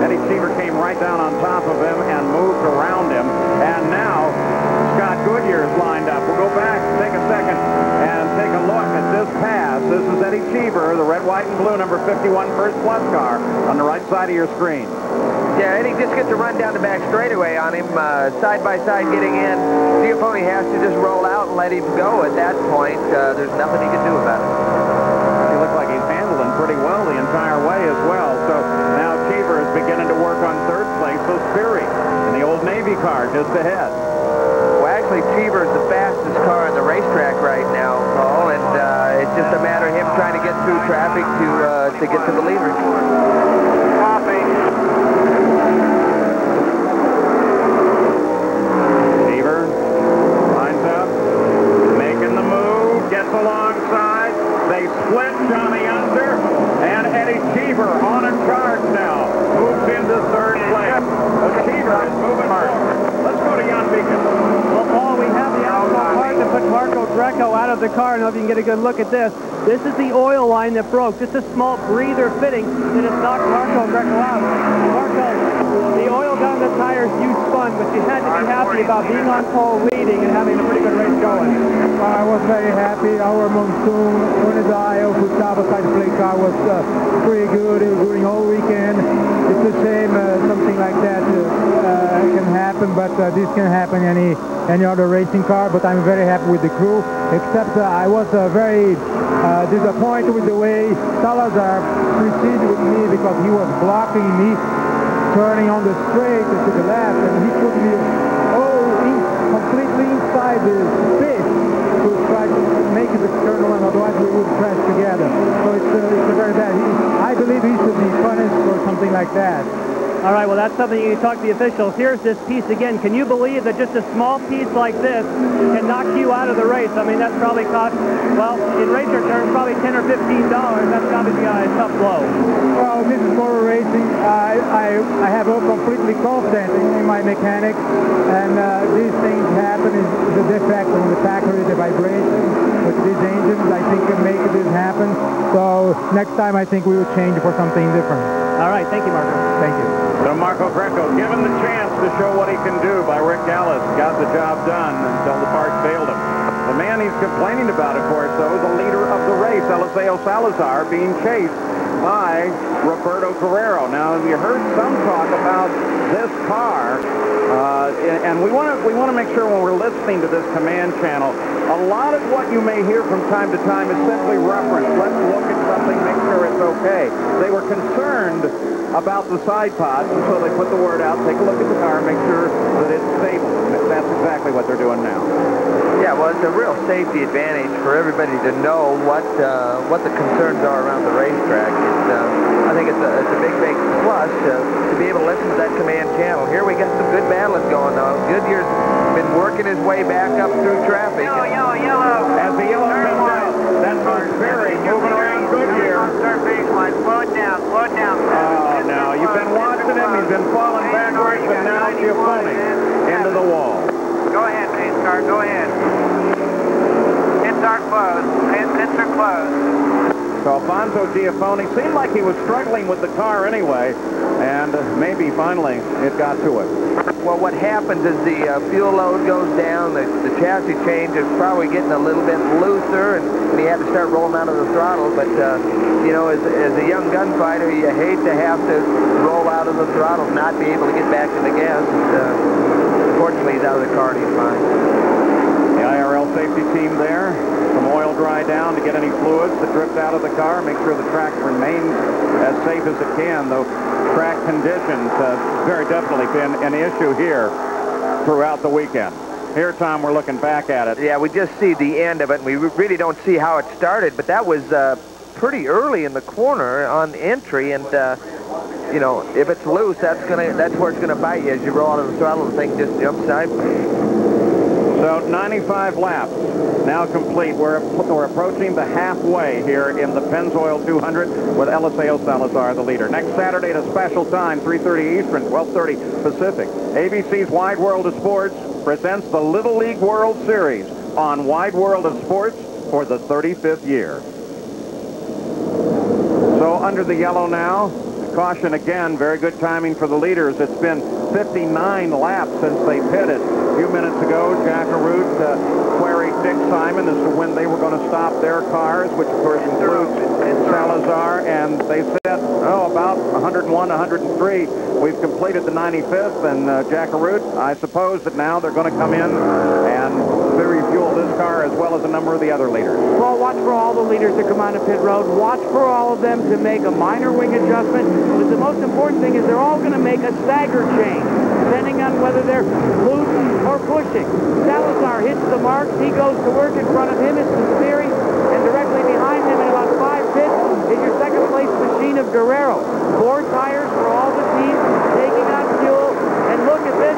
Eddie Cheever came right down on top of him and moved around him, and now Scott Goodyear is lined up. We'll go back, take a second, and take a look at this pass. This is Eddie Cheever, the red, white, and blue number 51 First Plus car on the right side of your screen. Yeah, Eddie just gets to run down the back straightaway on him, side by side getting in. Giafone has to just roll out and let him go at that point. There's nothing he can do about it. He looked like he's handling pretty well the entire way as well. So now Cheever is beginning to work on third place. So Sospiri in the old Navy car just ahead. Well, actually, Actually, Cheever is the fastest car on the racetrack right now, Paul, and it's just a matter of him trying to get through traffic to get to the leader. Copy. Cheever lines up, making the move, gets alongside. They split Johnny under, and Eddie Cheever on a charge now. Moves into third place. Cheever is moving forward. Let's go to Jan Beacon. Well, Paul, we have the actual part to put Marco Greco out of the car. I don't know if you can get a good look at this. This is the oil line that broke. Just a small breather fitting that has knocked Marco Greco out. Marco, the oil got on the tires, huge fun, but you had to be happy about being on pole leading and having a pretty good race going. I was very happy. Our monsoon on the dial for sabotage play car was pretty good during all weekend. It's a shame something like that can happen, but this can happen any other racing car. But I'm very happy with the crew. Except I was very disappointed with the way Salazar proceeded with me because he was blocking me turning on the straight to the left, and he put me completely inside the space to try to make the turn one, otherwise we would crash together. So it's a very bad. I believe he should be punished for something like that. All right, well, that's something you can talk to the officials. Here's this piece again. Can you believe that just a small piece like this can knock you out of the race? I mean, that's probably cost, well, in racer terms, probably $10 or $15. That's obviously a tough blow. Well, this is motor racing. I have a completely confidence in my mechanics, and these things happen. Is a defect on the factory, the vibration with these engines, I think, can make this happen. So next time, I think we will change for something different. All right, thank you, Marco. Thank you. So Marco Greco, given the chance to show what he can do by Rick Gallis, got the job done until the parts failed him. The man he's complaining about, of course, though, is the leader of the race, Eliseo Salazar, being chased by Roberto Carrero. Now, you heard some talk about this car, and we want to make sure when we're listening to this command channel, a lot of what you may hear from time to time is simply reference. Let's look at something, make sure it's okay. They were concerned about the side pods, and so they put the word out, take a look at the car, make sure that it's stable. That's exactly what they're doing now. Yeah, well, it's a real safety advantage for everybody to know what the concerns are around the racetrack. I think it's a big plus to be able to listen to that command channel. Here we got some good battling going on. Goodyear's been working his way back up through traffic. Yellow. As the yellow comes out, that's Mark Berry moving around Goodyear. Slow it down. Oh, no, you've been watching him. He's been falling backwards, and now Giafone into the wall. Go ahead, pace car. Go ahead. Pits are closed. Pits are closed. So Alfonso Giafone seemed like he was struggling with the car anyway, and maybe finally it got to it. Well, what happens is the fuel load goes down, the chassis change is probably getting a little bit looser, and he had to start rolling out of the throttle. But, you know, as a young gunfighter, you hate to have to roll out of the throttle, not be able to get back to the gas. Fortunately, he's out of the car and he's fine. The IRL safety team there. Some oil dry down to get any fluids that dripped out of the car, make sure the track remains as safe as it can, though track conditions very definitely been an issue here throughout the weekend. Here, Tom, we're looking back at it. Yeah, we just see the end of it, and we really don't see how it started, but that was pretty early in the corner on entry, and you know, if it's loose, that's where it's gonna bite you as you roll out of the throttle. The thing just jumps sideways. So 95 laps now complete. We're approaching the halfway here in the PENNZOIL 200 with Eliseo Salazar, the leader. Next Saturday at a special time, 3:30 Eastern, 12:30 Pacific. ABC's Wide World of Sports presents the Little League World Series on Wide World of Sports for the 35th year. So under the yellow now, caution again, very good timing for the leaders. It's been 59 laps since they pitted. A few minutes ago, Jack Arute queried Dick Simon as to when they were going to stop their cars, which of course includes Salazar, and they said, oh, about 101, 103. We've completed the 95th, and Jack Arute, I suppose that now they're going to come in and refuel this car as well as a number of the other leaders. Well, watch for all the leaders that come onto pit road. Watch for all of them to make a minor wing adjustment. But the most important thing is they're all going to make a stagger change, depending on whether they're loose or pushing. Salazar marks. He goes to work. In front of him is Conspiri, and directly behind him in about 5 pits is your second place machine of Guerrero. 4 tires for all the teams, taking on fuel. And look at this.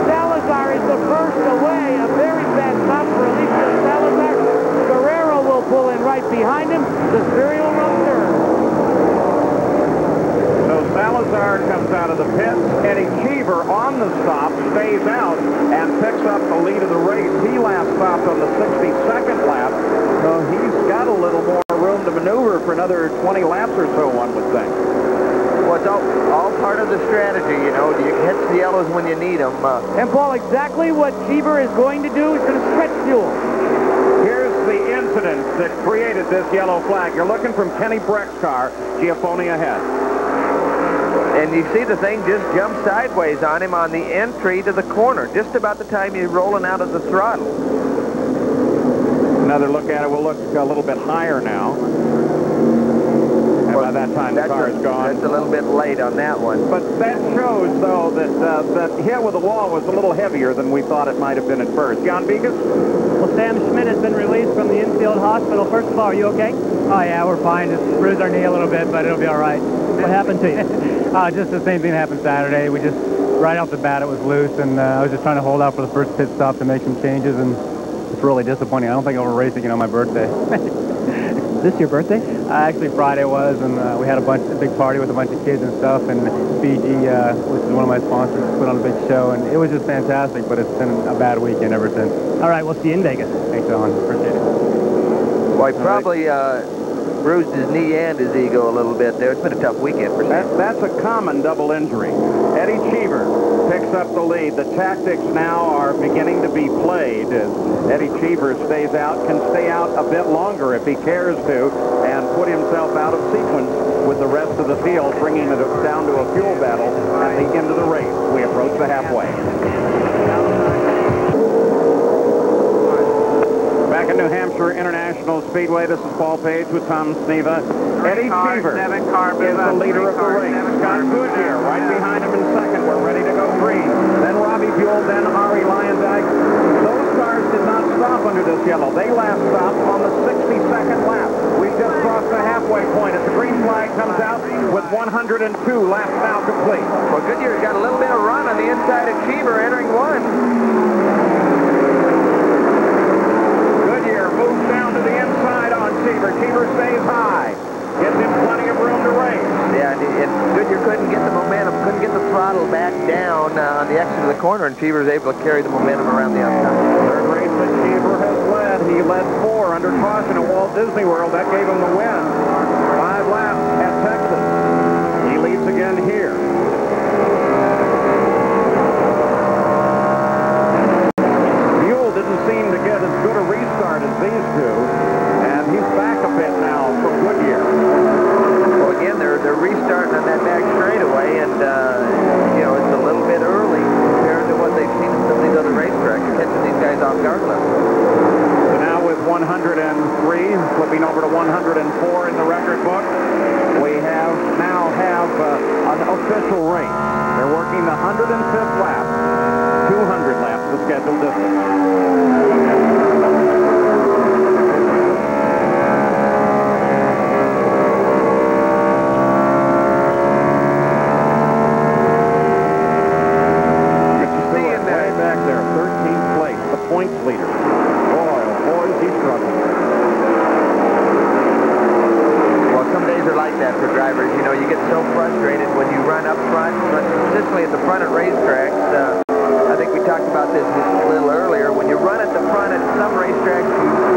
Salazar is the first away. A very bad stop for Alicia Salazar. Guerrero will pull in right behind him. The serial run third. So Salazar comes out of the pits. Eddie Cheever on the stop stays out and picks up the lead of the race. He last stopped on the 62nd lap. So he's got a little more room to maneuver for another 20 laps or so, one would think. Well, it's all part of the strategy, you know. You hit the yellows when you need them. And Paul, exactly what Cheever is going to do is going to stretch fuel. Here's the incident that created this yellow flag. You're looking from Kenny Breck's car, Giafone ahead. And you see the thing just jump sideways on him on the entry to the corner, just about the time you're rolling out of the throttle. Another look at it. We'll look a little bit higher now. And by that time, the car is gone. That's a little bit late on that one. But that shows, though, that that hit with the wall was a little heavier than we thought it might have been at first. Jan Begas? Well, Sam Schmidt has been released from the infield hospital. First of all, are you okay? Oh, yeah, we're fine. Just bruised our knee a little bit, but it'll be all right. What happened to you? Just the same thing happened Saturday. We just, right off the bat, it was loose, and I was just trying to hold out for the first pit stop to make some changes, and it's really disappointing. I don't think I'll race again on my birthday. Is this your birthday? Actually, Friday was, and we had a big party with a bunch of kids and stuff, and BG, which is one of my sponsors, put on a big show, and it was just fantastic, but it's been a bad weekend ever since. All right, we'll see you in Vegas. Thanks, Alan. Appreciate it. Well, he probably bruised his knee and his ego a little bit there. It's been a tough weekend for Sam. That's a common double injury. Eddie Cheever picks up the lead. The tactics now are beginning to be played as Eddie Cheever stays out, can stay out a bit longer if he cares to, and put himself out of sequence with the rest of the field, bringing it down to a fuel battle at the end of the race. We approach the halfway. Back in New Hampshire International Speedway, this is Paul Page with Tom Sneva. Eddie Cheever is the leader of the race. Scott Goodyear right behind him in second. We're ready to go green. Then Robbie Buell, then Ari Lyondike. Those cars did not stop under this yellow. They last stopped on the 62nd lap. We just crossed the halfway point as the green flag comes out with 102 laps now complete. Well, Goodyear's got a little bit of run on the inside of Cheever entering one. Moves down to the inside on Cheever. Cheever stays high. Gives him plenty of room to race. Yeah, and Goodyear couldn't get the momentum, couldn't get the throttle back down on the exit of the corner, and Cheever was able to carry the momentum around the outside. Third race that Cheever has led. He led 4 under caution at Walt Disney World. That gave him the win. 5 laps at Texas. He leads again here. Seem to get as good a restart as these two, and he's back a bit now from Goodyear. Well, again, they're restarting on that back straightaway, and you know, it's a little bit early compared to what they've seen in some of these other racetracks, catching these guys off guard level. So now with 103, flipping over to 104 in the record book, we now have an official race. They're working the 105th lap. 200 laps the scheduled distance. Way back there, 13th place, the points leader. Boy, oh boy, is he struggling. Well, some days are like that for drivers. You know, you get so frustrated when you run up front, consistently at the front at racetracks. I think we talked about this a little earlier. When you run at the front at some racetracks,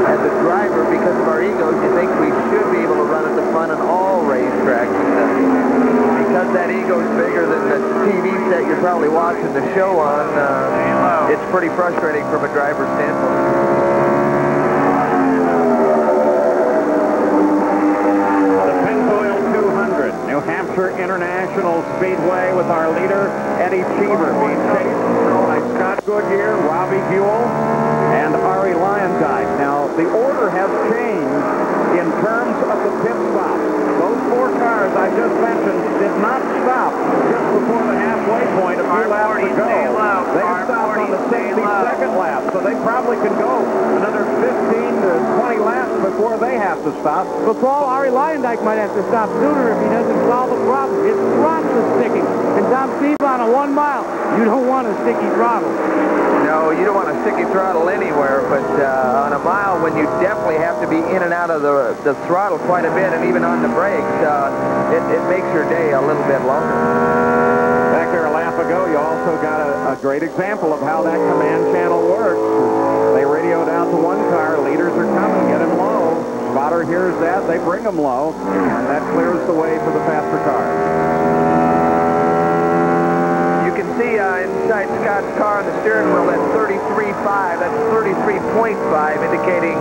as a driver, because of our egos, you think we should be able to run at the front on all racetracks. Because that ego is bigger than the TV set you're probably watching the show on, it's pretty frustrating from a driver's standpoint. The PENNZOIL 200, New Hampshire International Speedway, with our leader, Eddie Cheever, being chased by Scott Goodyear, Robbie Buell, and Ari Lyondike. Now, the order has changed in terms of the pit stops. Those 4 cars I just mentioned did not stop just before the halfway point a few laps ago. They stopped on the 62nd lap, so they probably can go another 15 to 20 laps before they have to stop. But Paul, Ari Leyendijk might have to stop sooner if he doesn't solve a problem. His throttle is sticking. And Tom Steve, on a 1 mile, you don't want a sticky throttle. No, you don't want a sticky throttle anywhere, but on a mile when you definitely have to be in and out of the throttle quite a bit, and even on the brakes, it makes your day a little bit longer. Back there a lap ago, you also got a great example of how that command channel works. They radioed out to one car, leaders are coming, get him low. Spotter hears that, they bring him low, and that clears the way for the faster cars. You can see inside Scott's car on the steering wheel that 33.5, that's 33.5, indicating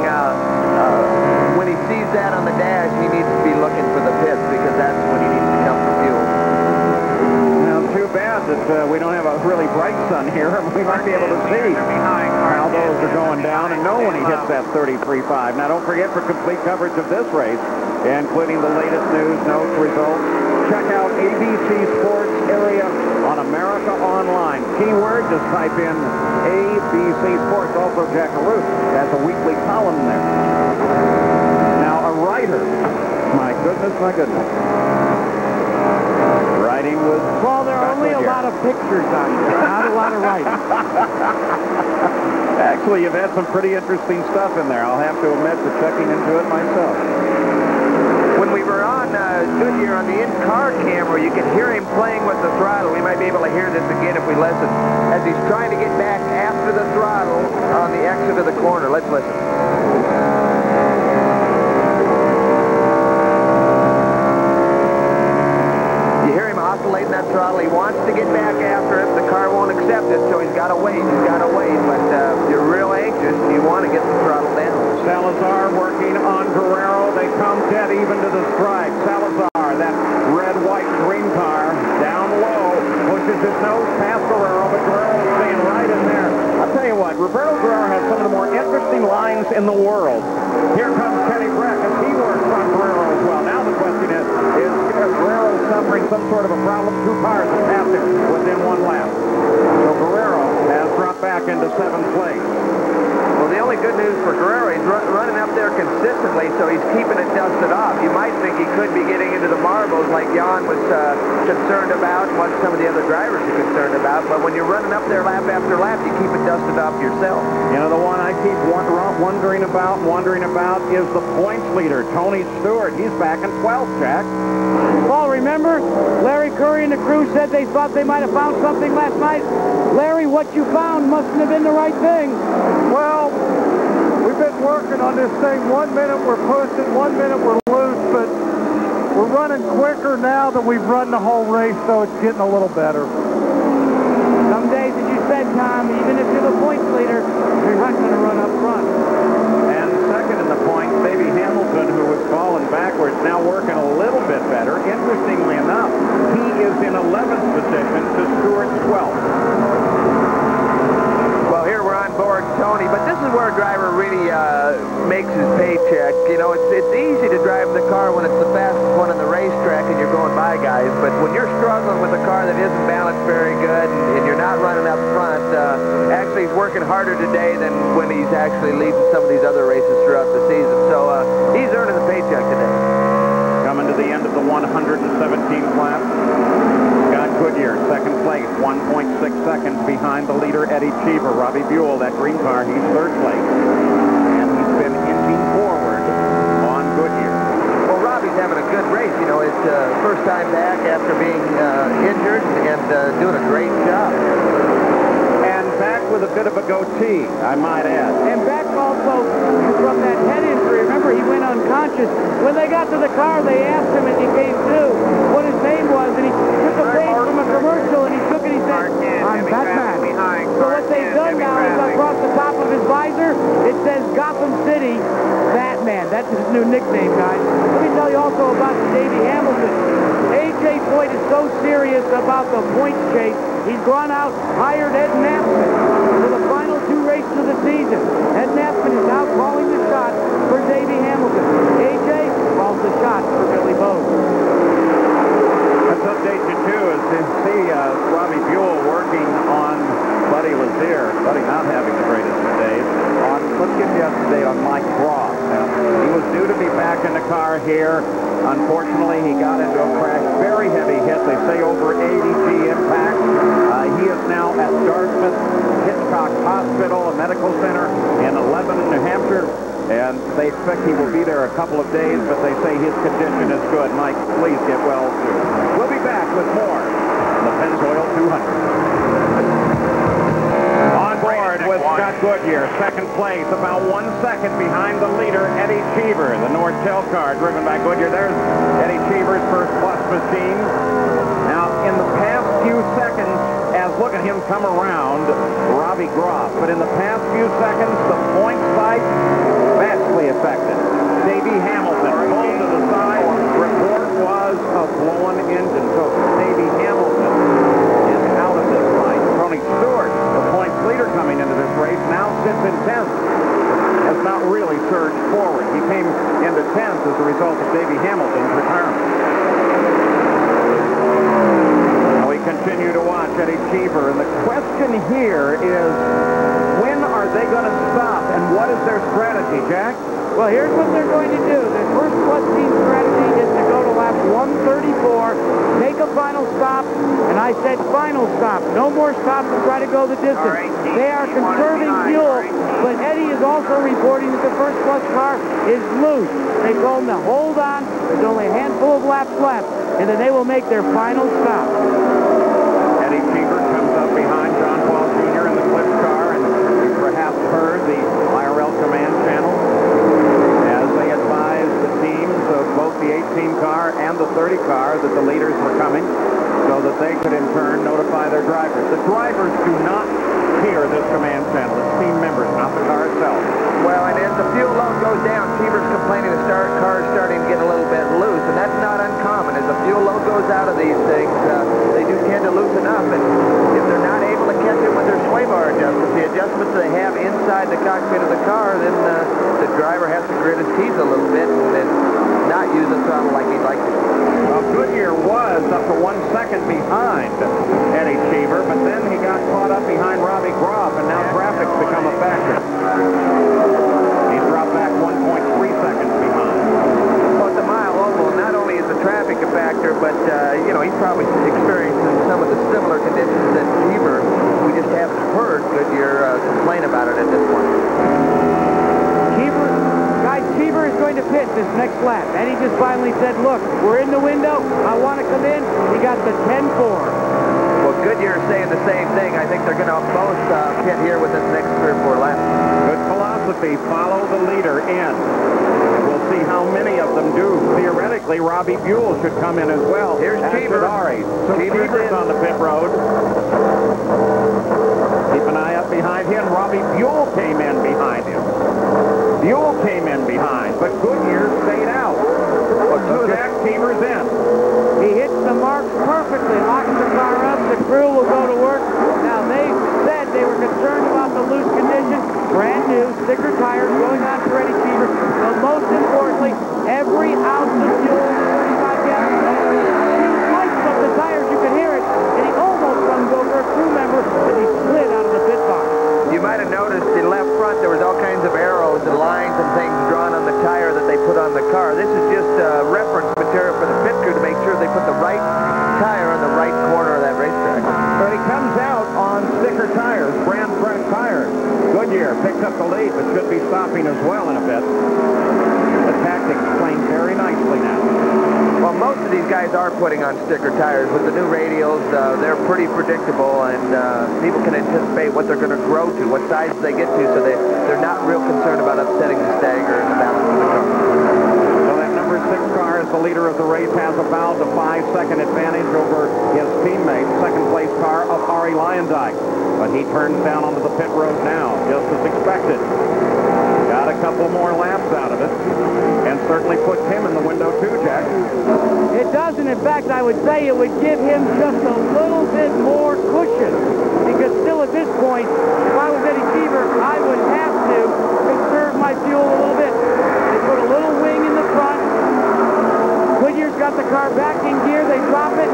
when he sees that on the dash, he needs to be looking for the pits because that's when he needs to come for fuel. Now, too bad that we don't have a really bright sun here. We might be able to see how those are going down and know when he hits that 33.5. Now, don't forget, for complete coverage of this race, including the latest news, notes, results, check out ABC Sports Area on America Online. Keyword, just type in ABC Sports. Also, Jack Caruth has a weekly column there. Now, a writer. My goodness, my goodness. Writing with... Well, there are only a lot of pictures on there, not a lot of writing. Actually, you've had some pretty interesting stuff in there. I'll have to admit to checking into it myself. When we were on Goodyear on the in-car camera, you could hear him playing with the throttle. We might be able to hear this again if we listen. As he's trying to get back after the throttle on the exit of the corner. Let's listen. You hear him oscillating that throttle. He wants to get back after it. The car won't accept it, so he's got to wait. He's got to wait. But you're real anxious. You want to get the throttle down. Salazar working on Guerrero. They come dead even to the stripe. Salazar, that red, white, green car, down low, pushes his nose past Guerrero, but Guerrero's staying right in there. I'll tell you what, Roberto Guerrero has some of the more interesting lines in the world. Here comes Kenny Breck as he works on Guerrero as well. Now the question is Guerrero suffering some sort of a problem? Two cars have passed him within 1 lap. So Guerrero has dropped back into 7th place. Well, the only good news for Guerrero, he's running up there consistently, so he's keeping it dusted off. You might think he could be getting into the marbles like Jan was concerned about and what some of the other drivers are concerned about, but when you're running up there lap after lap, you keep it dusted off yourself. You know, the one I keep wondering about is the points leader, Tony Stewart. He's back in 12th, Jack. Paul, remember? Larry Curry and the crew said they thought they might have found something last night. Larry, what you found mustn't have been the right thing. Well, we've been working on this thing. 1 minute we're pushing, 1 minute we're loose, but we're running quicker now than we've run the whole race, so it's getting a little better. Some days, as you said, Tom, even if you're the points leader, you're not going to run up front. And second in the points, Davey Hamilton, who was falling backwards, now working a little bit better. Interestingly enough, he is in 11th position to Stewart's 12th. Well, here we're on board Tony, but this is where a driver really makes his paycheck. You know, it's easy to drive the car when it's the fastest one on the racetrack and you're going by guys, but when you're struggling with a car that isn't balanced very good and you're not running up front, actually he's working harder today than when he's actually leading some of these other races throughout the season. So he's earning the paycheck today. Coming to the end of the 117th lap. Scott Goodyear, second place, 1.6 seconds behind the leader, Eddie Cheever. Robbie Buell, that green car, he's third place. And he's been inching forward on Goodyear. Well, Robbie's having a good race. You know, it's first time back after being injured and doing a great job. And back with a bit of a goatee, I might add. And back also from that head injury. Remember, he went unconscious. When they got to the car, they asked him as he came to what his name was, and he took a page from a commercial, and he took it, he said, I'm Batman. So what they've done now is across the top of his visor, it says Gotham City Batman. That's his new nickname, guys. Let me tell you also about Davey Hamilton. A.J. Foyt is so serious about the points chase, he's gone out, hired Ed Napson for the final 2 races of the season. Ed Napson is now calling the shots for Davey Hamilton. A.J. calls the shots for Billy Bowes. Let's update you, too, as to see Robbie Buell working on Buddy Lazier, but he's not having the greatest of days. Let's get you up to date on Mike Groff. He was due to be back in the car here. Unfortunately, he got into a crash. Very heavy hit. They say over 80 G impact. He is now at Dartmouth Hitchcock Hospital, a medical center in Loudon, New Hampshire. And they expect he will be there a couple of days, but they say his condition is good. Mike, please get well soon. We'll be back with more on the Pennzoil 200. On board with Scott Goodyear, second place, about 1 second behind the leader, Eddie Cheever, the Nordtel car driven by Goodyear. There's Eddie Cheever's first plus machine. Now, in the past few seconds, as look at him come around, Robbie Groff, but in the past few seconds, the point sight vastly affected. Davey Hamilton pulled to the side. Report was a blown engine, so Davey Hamilton is out of this fight. Tony Stewart, the points leader coming into this race, now sits in 10th. Has not really surged forward. He came into 10th as a result of Davey Hamilton's retirement. Now we continue to watch Eddie Cheever, and the question here is, when are they going to stop, and what is their strategy, Jack? Well, here's what they're going to do. Their first plus team strategy is to go to lap 134, take a final stop, and I said final stop. No more stops to try to go the distance. They are conserving fuel, but Eddie is also reporting that the first plus car is loose. They told him to hold on. There's only a handful of laps left, and then they will make their final stop. Eddie Cheever comes up behind John Paul Jr. in the Clips car, and you perhaps heard the IRL command channel as they advised the teams of both the 18 car and the 30 car that the leaders were coming so that they could in turn notify their drivers. The drivers do not hear this command channel. It's team members, not the car itself. Well, and as the fuel load goes down, Cheever's complaining the car's starting to get a little bit loose, and that's not uncommon. As the fuel load goes out of these things, they do tend to loosen up, and if they're not able to catch it with their sway bar adjustments, the adjustments they have inside the cockpit of the car, then the driver has to grit his teeth a little bit and not use the throttle like he'd like to. Well, Goodyear was up to 1 second behind Eddie Cheever, but then he got caught up behind Robbie Groff, and now traffic's become a factor. He's dropped back 1.3 seconds behind. Well, it's a mile oval. Not only is the traffic a factor, but, you know, he's probably experiencing some of the similar conditions that Cheever. We just haven't heard Goodyear complain about it at this point. Cheever is going to pit this next lap, and he just finally said, look, we're in the window. I want to come in. He got the 10-4. Well, Goodyear is saying the same thing. I think they're going to both pit here within the next 3 or 4 laps. Good philosophy. Follow the leader in. We'll see how many of them do. Theoretically, Robbie Buell should come in as well. Here's Cheever. So Cheever's on the pit road. Keep an eye up behind him. Robbie Buell came in behind him. Buell came in behind, but Goodyear stayed out. Well, Jack Cheever's in. He hits the marks perfectly, locks the car up. The crew will go to work. Now, they said they were concerned about the loose condition. Brand new sticker tires going on for Eddie Cheever. But most importantly, every ounce of fuel, 35 gallons, he sliced up the tires. You could hear it, and he almost runs over a crew member, and he slid out of the pit box. You might have noticed in left front there was all kinds of arrows and lines and things drawn on the tire that they put on the car. This is just reference material for the pit crew to make sure they put the right tire on the right corner of that racetrack. So he comes out on sticker tires, brand fresh tires. Goodyear picks up the lead, but should be stopping as well in a bit. The tactics playing very nicely now. Well, most of these guys are putting on sticker tires. With the new radials, they're pretty predictable, and people can anticipate what they're going to grow to, what size they get to, so they're not real concerned about upsetting the stagger and the balance of the car. So that number 6 car, as the leader of the race, has about a 5-second advantage over his teammate, second place car of Ari Lyondike. But he turns down onto the pit road now, just as expected. Got a couple more laps out of it, and certainly puts him in the window too, Jack. It doesn't. In fact, I would say it would give him just a little bit more cushion, because still at this point, if I was Eddie Cheever, I would have to conserve my fuel a little bit. They put a little wing in the front. Goodyear's got the car back in gear. They drop it.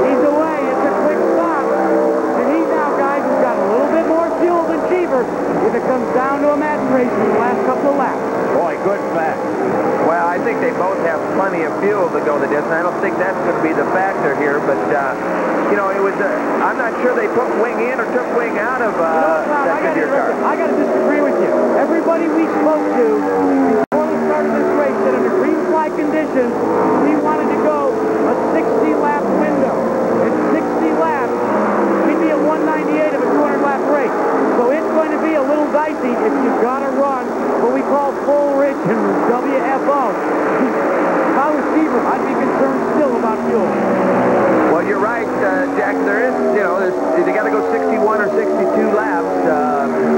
He's away. It's a quick stop. And he now, guys, has got a little bit race in the last couple of laps. Boy, good fact. Well, I think they both have plenty of fuel to go the distance. I don't think that's going to be the factor here, but, you know, it was, I'm not sure they put wing in or took wing out of that Goodyear car. I got to disagree with you. Everybody we spoke to before we started this race said under green flag conditions, we wanted to go a 60-lap window. At 60 laps, we'd be at 198 of a 200-lap race. So it's going to be a little dicey if you've got to run what we call full rich and WFO. If I was Steve, I'd be concerned still about fuel. Well, you're right, Jack. There is, you know, they got to go 61 or 62 laps.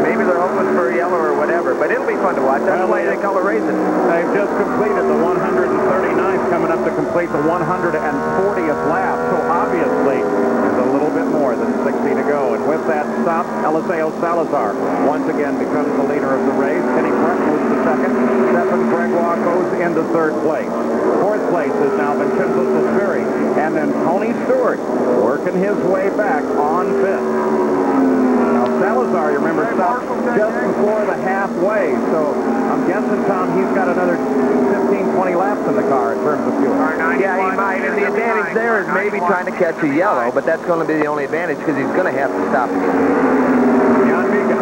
Maybe they're hoping for yellow or whatever, but it'll be fun to watch. That's the way they color racing. They've just completed the 139th, coming up to complete the 140th lap. So obviously, there's a little bit more than 60 to go. And with that stop, Eliseo Salazar once again becomes the leader of the race. Kenny Breck moves to second. Stefan Gregoire goes into third place. Fourth place is now Vincenzo Sospiri. And then Tony Stewart working his way back on fifth. Now Salazar, you remember, stopped just before the halfway. So I'm guessing, Tom, he's got another 15, 20 laps in the car in terms of fuel. Yeah, he might. And the advantage there is maybe trying to catch a yellow, but that's going to be the only advantage because he's going to have to stop again. John Beacon.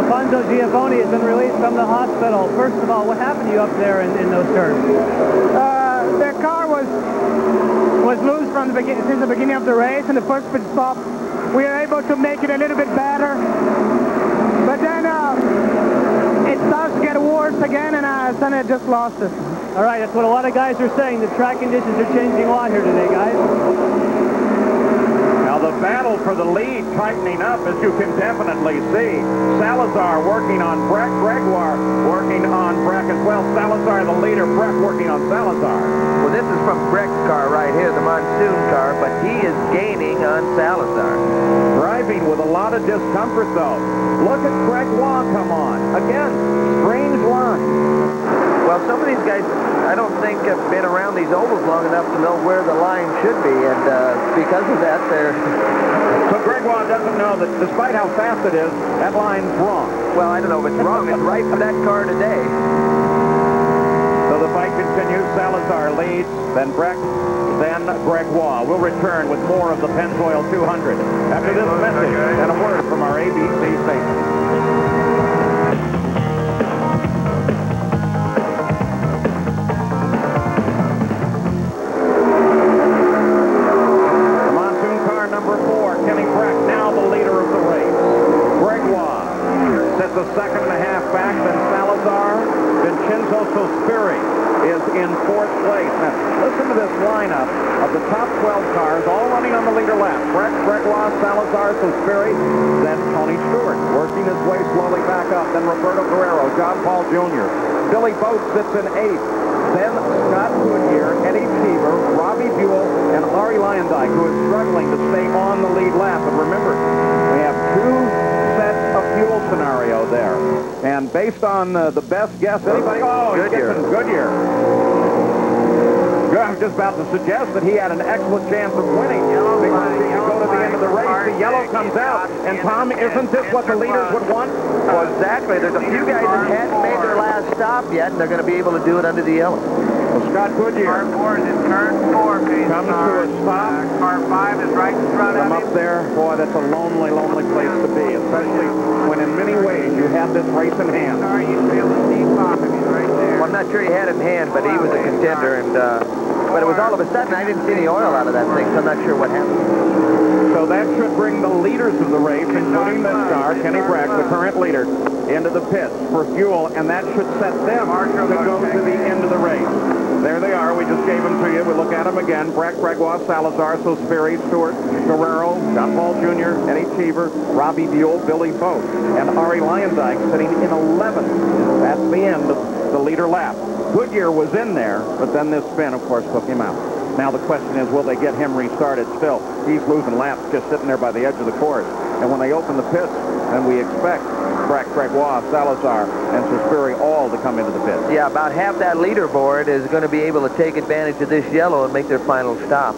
Alfonso Giovanni has been released from the hospital. First of all, what happened to you up there in those turns? Their car was loose from since the beginning of the race, and the first pit stop, we were able to make it a little bit better. But then it starts to get worse again, and then I just lost it. All right, that's what a lot of guys are saying. The track conditions are changing a lot here today, guys. Now the battle for the lead tightening up, as you can definitely see. Salazar working on Breck, Gregoire working on Breck as well. Salazar the leader, Breck working on Salazar. Well, this is from Breck's car right here, the Monsoon car, but he is gaining on Salazar. Driving with a lot of discomfort, though. Look at Gregoire come on. Again, strange line. Well, some of these guys, I don't think have been around these ovals long enough to know where the line should be, and because of that, they're... So Gregoire doesn't know that despite how fast it is, that line's wrong. Well, I don't know if it's wrong. It's right for that car today. So the fight continues. Salazar leads, then Breck, then Gregoire. We'll return with more of the Pennzoil 200 after this message and a word from our ABC station. A second and a half back than Salazar. Vincenzo Sospiri is in fourth place. Now, listen to this lineup of the top 12 cars, all running on the leader lap. Breck, Gregoire, Salazar, Sospiri, then Tony Stewart, working his way slowly back up. Then Roberto Guerrero, John Paul Jr. Billy Boat sits in eighth. Then Scott Goodyear, Eddie Cheever, Robbie Buell, and Ari Leyendyk, who is struggling to stay on the lead lap. And remember, we have two sets of fuel scenario there. And based on the best guess, anybody... Oh, Goodyear. I was just about to suggest that he had an excellent chance of winning. Because if you go to the end of the race, the yellow comes out. And, Tom, isn't this what the leaders would want? Well, exactly. There's a few guys that hadn't made their last stop yet, and they're going to be able to do it under the yellow. Well, Scott Goodyear comes to a stop. Car 5 is right in front of him. Up there, boy, that's a lonely, lonely place to be, especially when in many ways you have this race in hand. Sorry, you feel the deep off him. He's right there. Well, I'm not sure he had it in hand, but he was a contender, and but it was all of a sudden, I didn't see any oil out of that thing, so I'm not sure what happened. So that should bring the leaders of the race, including this car, Kenny Breck, the current leader, into the pits for fuel, and that should set them to go to the end of the race. There they are. We just gave them to you. We look at them again. Breck, Gregoire, Salazar, Sospiri, Stewart, Guerrero, John Paul Jr., Eddie Cheever, Robbie Buell, Billy Boat, and Ari Leyendyk sitting in 11th. That's the end of the leader lap. Goodyear was in there, but then this spin, of course, took him out. Now the question is, will they get him restarted still? He's losing laps just sitting there by the edge of the course. And when they open the pits, then we expect Breck, Gregoire, Salazar, and Sospiri all to come into the pits. Yeah, about half that leaderboard is going to be able to take advantage of this yellow and make their final stop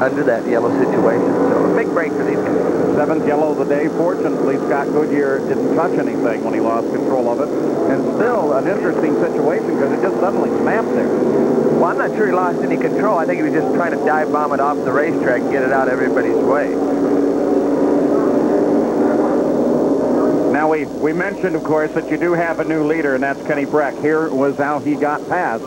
under that yellow situation. So a big break for these guys. 7th yellow of the day. Fortunately, Scott Goodyear didn't touch anything when he lost control of it. And still an interesting situation because it just suddenly snapped there. Well, I'm not sure he lost any control. I think he was just trying to dive bomb it off the racetrack and get it out of everybody's way. Now, we mentioned, of course, that you do have a new leader, and that's Kenny Breck. Here was how he got past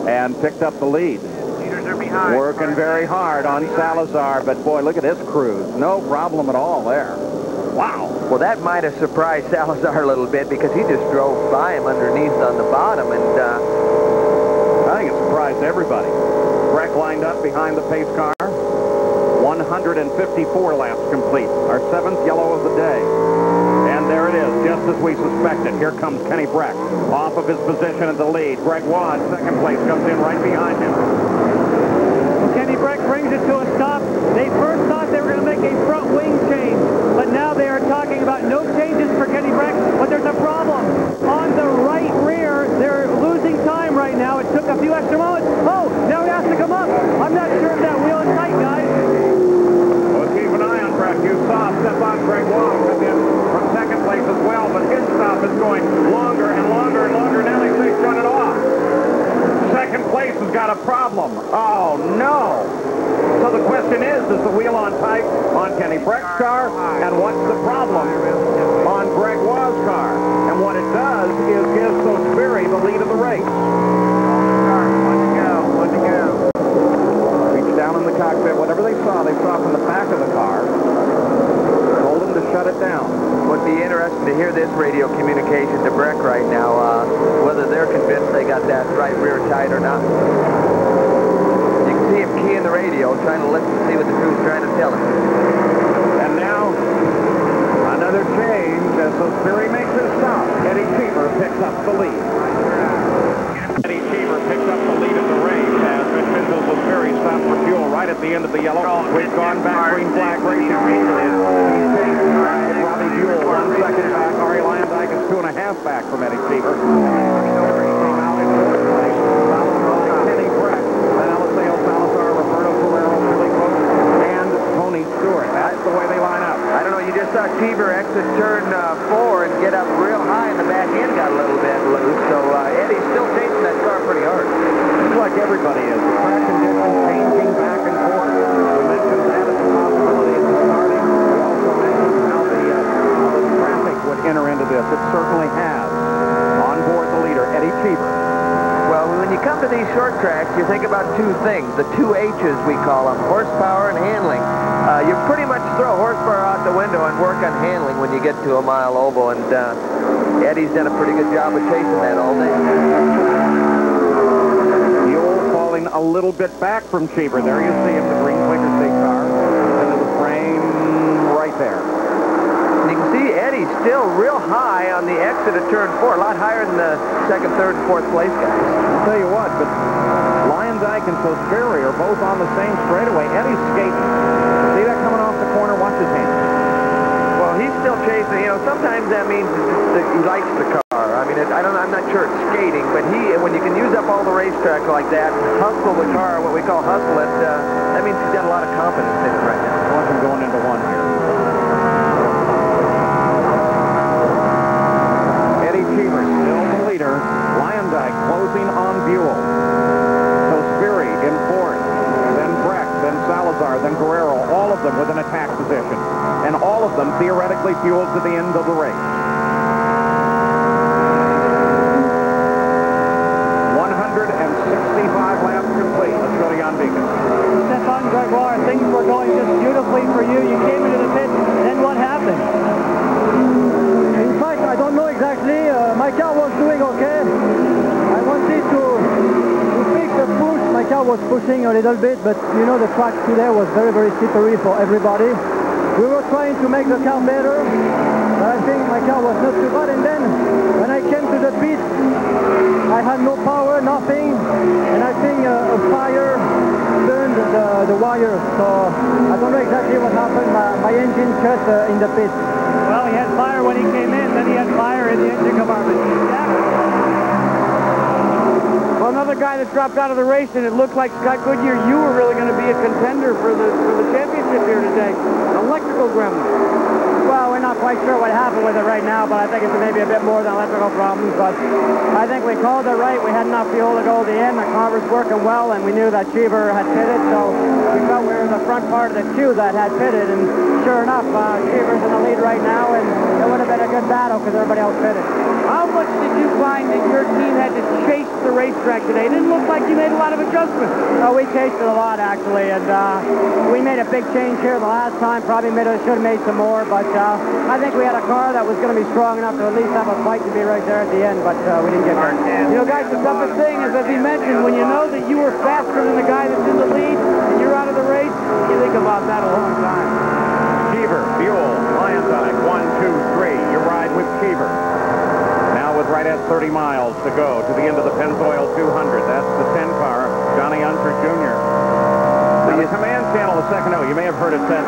and picked up the lead. Leaders are behind. Working very hard on Salazar, but boy, look at this cruise. No problem at all there. Wow. Well, that might have surprised Salazar a little bit because he just drove by him underneath on the bottom, and I think it surprised everybody. Breck lined up behind the pace car. 154 laps complete. Our 7th yellow of the day. And there it is, just as we suspected. Here comes Kenny Breck off of his position at the lead. Greg Watt, second place, comes in right behind him. Well, Kenny Breck brings it to a stop. They first thought they were going to make a front wing change, but now they are talking about no changes for Kenny Breck, but there's a problem. On the right rear, they're losing time right now. It took a few extra moments. Oh, now he has to come up. I'm not sure if that wheel is tight, guys. Well, keep an eye on Breck. You saw Stefan Greg Watt come in from second place as well, but his stop is going longer and longer and longer. Now they say shut it off. Second place has got a problem. Oh, no. So the question is the wheel on tight on Kenny Breck's car? And what's the problem on Greg Watt's car? And what it does is gives Sosbury the lead of the race. One to go. Reach down in the cockpit. Whatever they saw from the back of the car. Told them to shut it down. would be interesting to hear this radio communication to Breck right now, whether they're convinced they got that right rear tight or not. You can see him keying the radio, trying to listen to see what the crew's trying to tell him. And now, another change as Sosbury makes his stop. Eddie Cheever picks up the lead. Eddie Cheever picks up the lead of the race as Vincenzo Sosbury stopped for fuel right at the end of the yellow. We've gone back green flag racing. Robbie Buell 1 second back. Ari Landijk is 2.5 back from Eddie Cheever. Came out in fourth place, followed by Kenny Breck, then Eliseo Salazar, Roberto Ferrero, Billy Cook, and Tony Stewart. That's the way they line up. I don't know, you just saw Cheever exit turn 4 and get up real high, and the back end got a little bit loose, so Eddie's still chasing that car pretty hard. Seems like everybody is. The track conditions changing back and forth. We mentioned that as a possibility at the starting. We also mentioned how the traffic would enter into this. It certainly has. On board the leader, Eddie Cheever. Well, when you come to these short tracks, you think about two things, the two H's we call them, horsepower and handling. You pretty much throw horsepower out the window and work on handling when you get to a mile oval, and Eddie's done a pretty good job of chasing that all day. Buell falling a little bit back from Cheever. There you see him, the green Quaker State car. Into the frame right there. And you can see Eddie's still real high on the exit of turn 4, a lot higher than the second, third, and fourth place guys. I'll tell you what, but Landijk and Sosbury are both on the same straightaway. Eddie's skating. See that coming off the corner? Watch his hand. Well, he's still chasing. You know, sometimes that means that he likes the car. I mean, I'm not sure it's skating, but when you can use up all the racetrack like that, hustle the car, what we call hustle it, that means he's got a lot of confidence in it right now. Watch him going into one here. Eddie Cheever still the leader. Landijk closing on Buell. Sosbury in fourth. Then Breck, then Salazar, then Guerrero, all of them with an attack position. And all of them theoretically fueled to the end of the race. 165 laps complete. Let's go to Jan Beacon. Stefan Gregoire, things were going just beautifully for you. You came into the pit, then what happened? In fact, I don't know exactly. My car was doing okay. I wanted to fix the push. My car was pushing a little bit, but you know the track today was very, very slippery for everybody. We were trying to make the car better, but I think my car was not too bad. And then when I came to the pit, I had no power, nothing, and I think a fire burned the wire. So I don't know exactly what happened. My engine cut in the pit. Well, he had fire when he came in, then he had fire in the engine compartment. Well, another guy that dropped out of the race, and it looked like, Scott Goodyear, you were really going to be a contender for the championship here today. Electrical gremlin. Well, we're not quite sure what happened with it right now, but I think it's maybe a bit more than electrical problems. But I think we called it right. We had enough fuel to go to the end. The car was working well, and we knew that Cheever had pitted, so we felt we were in the front part of the queue that had pitted. And sure enough, Cheever's in the lead right now, and it would have been a good battle because everybody else pitted. How much did you find that your team had to chase the racetrack today? It didn't look like you made a lot of adjustments. Oh, we chased it a lot, actually, and we made a big change here the last time. Probably should have made some more, but I think we had a car that was going to be strong enough to at least have a fight to be right there at the end, but we didn't get there. You know, guys, the toughest thing is, as he mentioned, when you know that you were faster than the guy that's in the lead and you're out of the race, you think about that a long time. Cheever, Buell, Lyondike, 1, 2, 3. You ride with Cheever. Now with right at 30 miles to go to the end of the Pennzoil 200. That's the 10 car, Johnny Unser Jr. Now the command channel a second ago, you may have heard it said,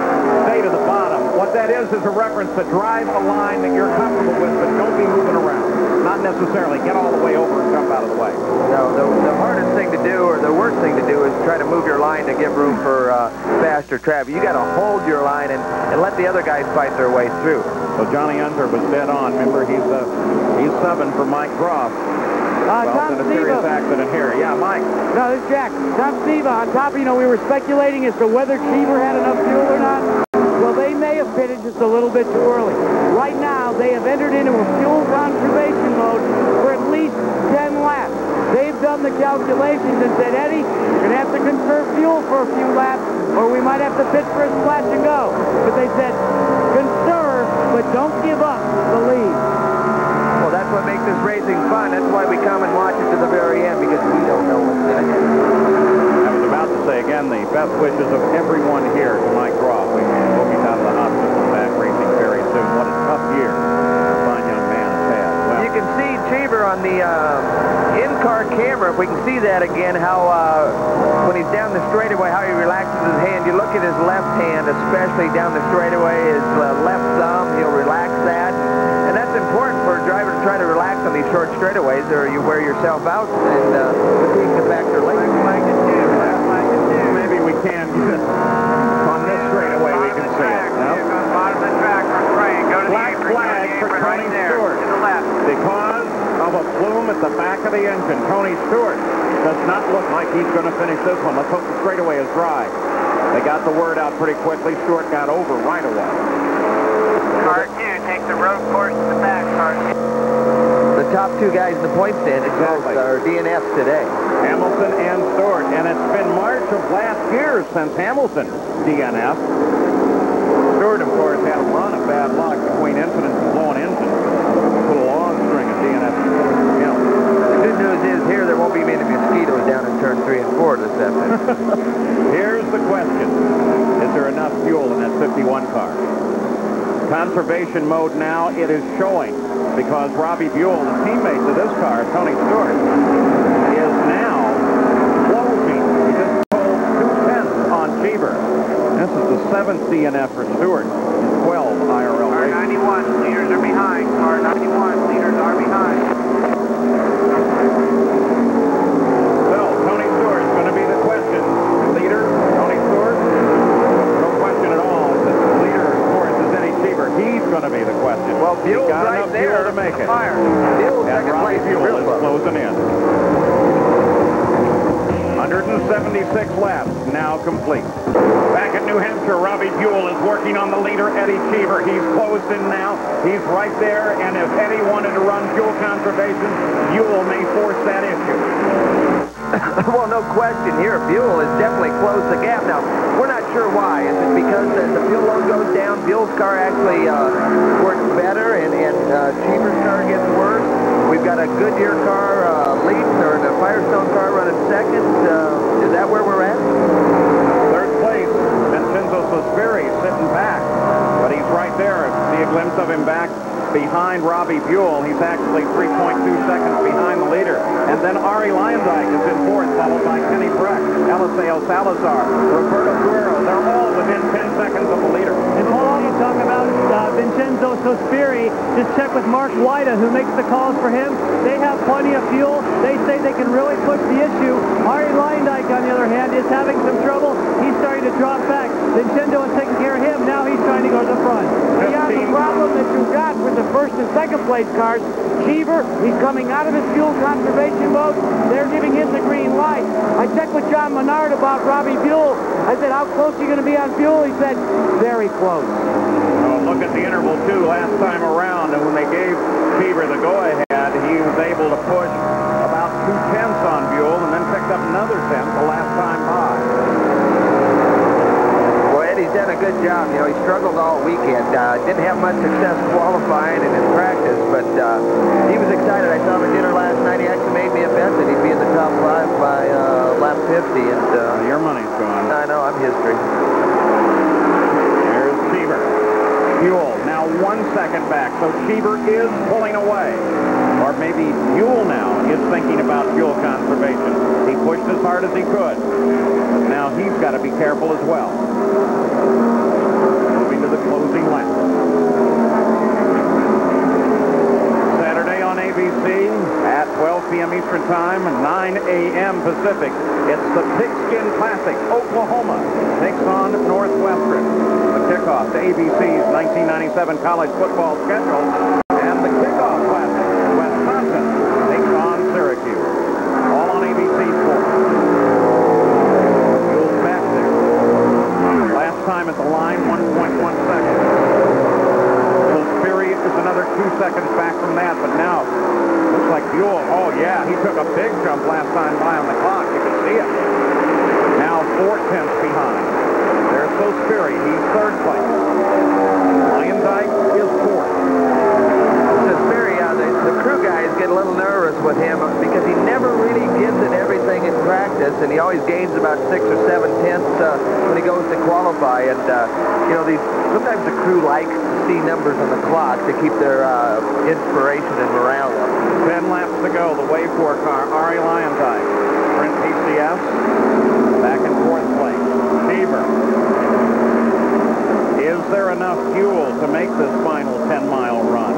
stay to the bottom. What that is a reference to drive a line that you're comfortable with, but don't be moving around. Not necessarily get all the way over and jump out of the way. No, the hardest thing to do, or the worst thing to do, is try to move your line to give room for faster traffic. You got to hold your line and let the other guys fight their way through. So Johnny Unser was dead on. Remember, he's subbing for Mike Groff. Tom in a serious accident here. Yeah, Mike. No, this is Jack. Tom Steva, on top of, we were speculating as to whether Cheever had enough fuel or not. Well, they may have pitted just a little bit too early. Right now, they have entered into a fuel conservation mode for at least 10 laps. They've done the calculations and said, Eddie, you're going to have to conserve fuel for a few laps, or we might have to pit for a splash and go. But they said, conserve, but don't give up the lead. Well, that's what makes this racing fun. That's why we come and watch it to the very end, because we don't know what's going to happen. I was about to say, again, the best wishes of everyone here to Mike Groff. We hope he's out of the hospital back racing very soon. What a tough year a fine young man has had. Well, you can see Cheever on the in-car camera, if we can see that again, how when he's down the straightaway, how he relaxes his hand. You look at his left hand, especially down the straightaway, his left thumb, he'll relax that. And that's important for a driver to try to relax on these short straightaways, or you wear yourself out and fatigue the factor later. Maybe we can on this straightaway. We can see it. Nope. Bottom of the track for Frank. Go to Black flag for Tony Stewart. To the left. Because of a plume at the back of the engine. Tony Stewart does not look like he's going to finish this one. Let's hope the straightaway is dry. They got the word out pretty quickly. Stewart got over right away. Car 2, take the road course to the back, car 2. The top two guys in the point standings are DNFs today. Hamilton and Stewart. And it's been March of last year since Hamilton DNF. Stewart, of course, had a run of bad luck between incidents and blowing engines. Put a long string of DNFs. The good news is here there won't be many mosquitoes down in turn 3 and 4 this afternoon. Here's the question. Is there enough fuel in that 51 car? Conservation mode now, it is showing, because Robbie Buell, the teammate to this car, Tony Stewart, is now closing. He just pulled 2/10 on Cheever. This is the 7th DNF for Stewart in 12 IRL Car races. 91, leaders are behind. Car 91, leaders are behind. So, Tony Stewart is going to be the question. Leader, Tony Stewart? No question at all. The leader, of course, is Eddie Cheever. He's going to be the question. Well, Buell's got right enough there fuel to make it. Fire. Buell's And second Robbie place Buell is closing in. 176 laps now complete. Back at New Hampshire, Robbie Buell is working on the leader, Eddie Cheever. He's closed in now. He's right there, and if Eddie wanted to run fuel conservation, Buell may force that issue. Well, no question here. Buell has definitely closed the gap. Now, we're not sure why. Is it because as the fuel load goes down, Buell's car actually works better, and Cheever's car gets worse? We've got a Goodyear car leading, or the Firestone car running second. Is that where we're at? Third place, Vincenzo Sospiri sitting back, but he's right there. See a glimpse of him back behind Robbie Buell. He's actually 3.2 seconds behind the leader. And then Ari Lyondike is in fourth, followed by Kenny Breck, Eliseo Salazar, Roberto Guerrero. They're all within 10 seconds of the leader. And Paul, you talk about Vincenzo Enzo Sospiri. Just check with Mark Wida, who makes the calls for him. They have plenty of fuel. They say they can really push the issue. Ari Leindijk, on the other hand, is having some trouble. He's starting to drop back. Vincenzo is taking care of him. Now he's trying to go to the front. Yeah, the problem that you got with the first and second place cars, Cheever, he's coming out of his fuel conservation mode. They're giving him the green light. I checked with John Menard about Robbie Buell. I said, how close are you going to be on fuel? He said, very close. Oh, look at the interval, too, last time around. And when they gave Cheever the go-ahead, he was able to push about 2/10 on Buell and then picked up another 10th the last time by. He's done a good job. You know, he struggled all weekend. Didn't have much success qualifying and in practice, but he was excited. I saw him at dinner last night. He actually made me a bet that he'd be in the top 5 by lap 50. And your money's gone. I know, I'm history. There's Cheever. Buell now 1 second back, so Cheever is pulling away. Or maybe Buell now is thinking about fuel conservation. He pushed as hard as he could. But now he's got to be careful as well. Moving to the closing lap. Saturday on ABC at 12 p.m. Eastern Time, 9 a.m. Pacific. It's the Pigskin Classic. Oklahoma takes on Northwestern. The kickoff to ABC's 1997 college football schedule. And the kickoff classic, Wisconsin takes on Syracuse. All on ABC Sports. Buell's back there. Last time at the line, 1.1 seconds. So Sperry is another 2 seconds back from that, but now looks like Buell. Oh yeah, he took a big jump last time by on the clock. You can see it. Now 4/10 behind. There's Sperry. He's third place. Leindijk is fourth. The crew guys get a little nervous with him because he never really gives it everything in practice, and he always gains about 6 or 7 tenths when he goes to qualify. And you know, sometimes the crew likes to see numbers on the clock to keep their inspiration and morale up. 10 laps to go. The Wave 4 car, Ari Leindijk, Sprint PCS, back in fourth place. Cheever. Is there enough fuel to make this final 10-mile run?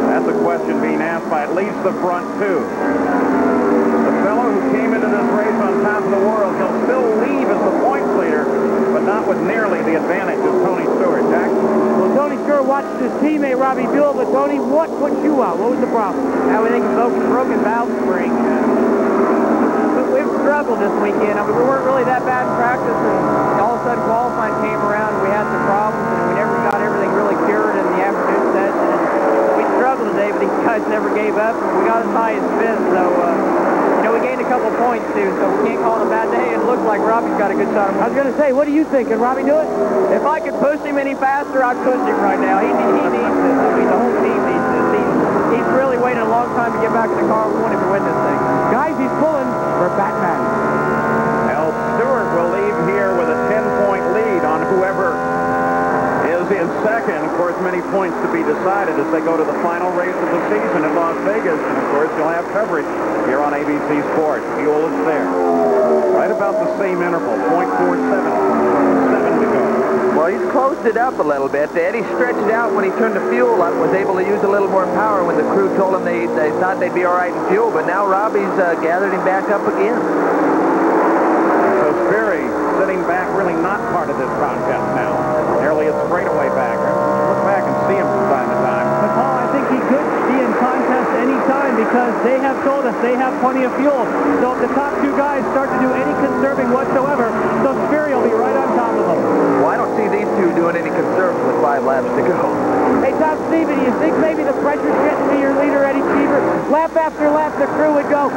That's a question being asked by at least the front two. The fellow who came into this race on top of the world, he'll still leave as the points leader, but not with nearly the advantage of Tony Stewart. Jack? Well, Tony Stewart watched his teammate Robbie Buell, but Tony, what put you out? What was the problem? We think it's broken valve spring. We've struggled this weekend. I mean, we weren't really that bad in practice, and all of a sudden qualifying came around, and we had some problems, and we never got everything really cured in the afternoon session. And we struggled today, but these guys never gave up, and we got as high as fifth, so, you know, we gained a couple points, too, so we can't call it a bad day. It looks like Robbie's got a good shot. I was going to say, what do you think? Can Robbie do it? If I could push him any faster, I'd push him right now. He needs this. I mean, the whole team needs this. He's really waited a long time to get back in the car. We want him to win this thing. Guys, he's pulling for Batman. Well, Stewart will leave here with a 10-point lead on whoever is in second. Of course, many points to be decided as they go to the final race of the season in Las Vegas. And, of course, you'll have coverage here on ABC Sports. Buell is there. Right about the same interval, 0.47. 7 to go. Well, he's closed it up a little bit. Eddie stretched it out when he turned the fuel up, was able to use a little more power when the crew told him they thought they'd be all right in fuel, but now Robbie's gathered him back up again. So Sperry sitting back, really not part of this contest now. Nearly a straightaway backer. Look back and see him from time to time. But Paul, I think he could be in contest any time because they have told us they have plenty of fuel. So if the top two guys start to do any conserving whatsoever, so Sperry will be right on top of them. Well, I don't see these two doing any conserving with 5 laps to go. Hey, Tom Stephen, do you think maybe the pressure's getting to your leader, Eddie Cheever? Lap after lap, the crew would go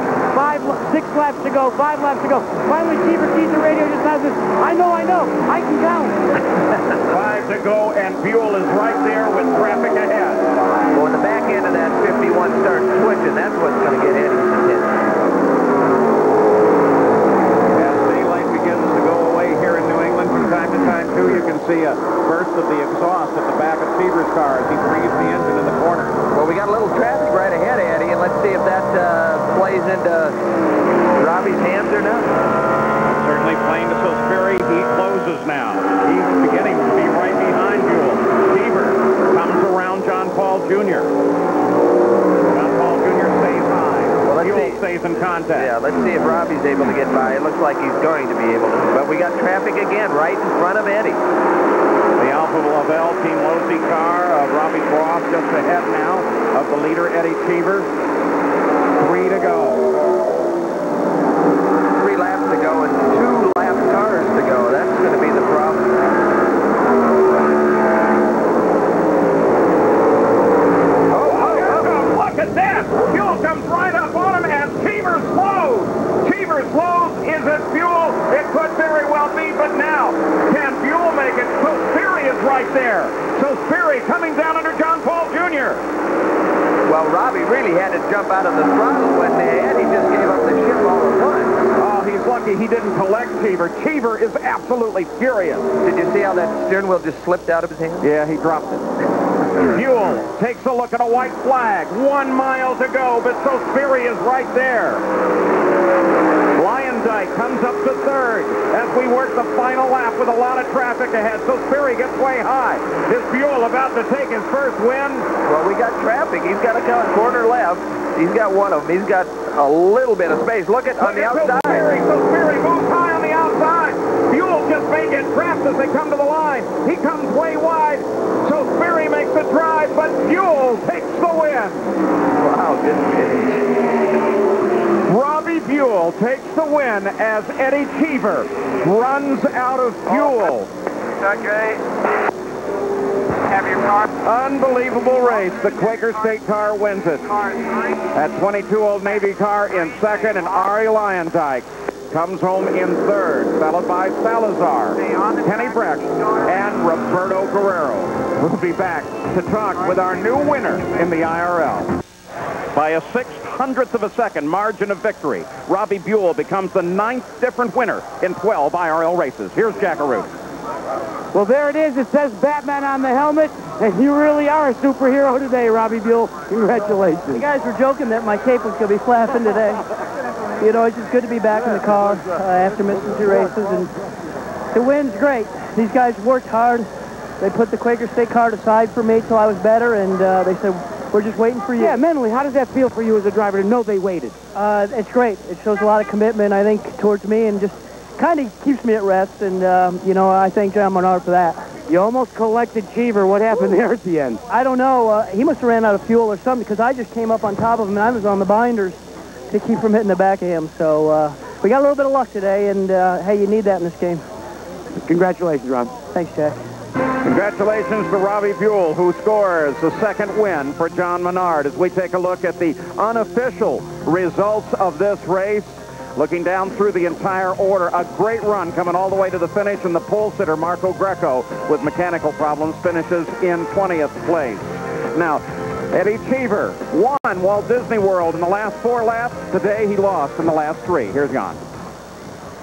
6 laps to go, 5 laps to go. Finally, Cheever sees the radio, just has this, I know, I can count. 5 to go, and Buell is right there with traffic ahead. Well, when the back end of that 51 starts twitching, that's what's going to get Eddie's attention. As daylight begins to go away here in New England from time to time, too, you can see a burst of the exhaust at the back of Cheever's car as he breathes the engine in the corner. Well, we got a little traffic right ahead, Eddie, and let's see if that plays into Robbie's hands or not. Certainly playing to Sperry. He closes now. He's beginning to be right behind Buell. Cheever comes around Jr. John Paul Jr. stays high. Well, Buell stays in contact. Yeah, let's see if Robbie's able to get by. It looks like he's going to be able to. But we got traffic again right in front of Eddie. The Alpha Lavelle Team Losey car of Robbie Broth just ahead now of the leader, Eddie Cheever. 3 to go. 3 laps to go and 2 lap cars to go. That's going to be the problem. Look at that! Fuel comes right up on him, and Cheever slows. Cheever slows. Is it Buell? It could very well be, but now can Buell make it? So Sperry is right there. So Sperry coming down under John Paul Jr. Well, Robbie really had to jump out of the throttle when Eddie just gave up the ship all at once. Oh, he's lucky he didn't collect Cheever. Cheever is absolutely furious. Did you see how that steering wheel just slipped out of his hand? Yeah, he dropped it. Buell takes a look at a white flag. 1 mile to go, but so Sperry is right there. Lyondike comes up to third as we work the final lap with a lot of traffic ahead. So Sperry gets way high. Is Buell about to take his first win? Well, we got traffic. He's got to come corner left. He's got one of them. He's got a little bit of space. Look at on the outside. So Sperry moves high on the outside. Buell just may get trapped as they come to the line. He comes way wide. So Sperry makes the drive, but Buell takes the win. Wow, good finish. Robbie Buell takes the win as Eddie Cheever runs out of fuel. Okay. Have your car. Unbelievable race. The Quaker State car wins it. At 22, Old Navy car in second, and Ari Lyondike comes home in third, followed by Salazar, Kenny Breck, and Roberto Guerrero. We'll be back to talk with our new winner in the IRL. By a 600th of a second margin of victory, Robbie Buell becomes the 9th different winner in 12 IRL races. Here's Jackaroo. Well, there it is. It says Batman on the helmet, and you really are a superhero today, Robbie Buell. Congratulations. You guys were joking that my cape was going to be flapping today. You know, it's just good to be back in the car after missing 2 races, and the win's great. These guys worked hard. They put the Quaker State car aside for me till I was better, and they said, we're just waiting for you. Yeah, mentally, how does that feel for you as a driver to know they waited? It's great. It shows a lot of commitment, I think, towards me, and just kind of keeps me at rest, and, you know, I thank John Menard for that. You almost collected Cheever. What happened there at the end? I don't know. He must have ran out of fuel or something, because I just came up on top of him, and I was on the binders to keep from hitting the back of him. So we got a little bit of luck today, and, hey, you need that in this game. Congratulations, Rob. Thanks, Jack. Congratulations to Robbie Buell, who scores the 2nd win for John Menard as we take a look at the unofficial results of this race. Looking down through the entire order, a great run coming all the way to the finish, and the pole sitter, Marco Greco, with mechanical problems, finishes in 20th place. Now, Eddie Cheever won Walt Disney World in the last 4 laps. Today, he lost in the last 3. Here's Jan.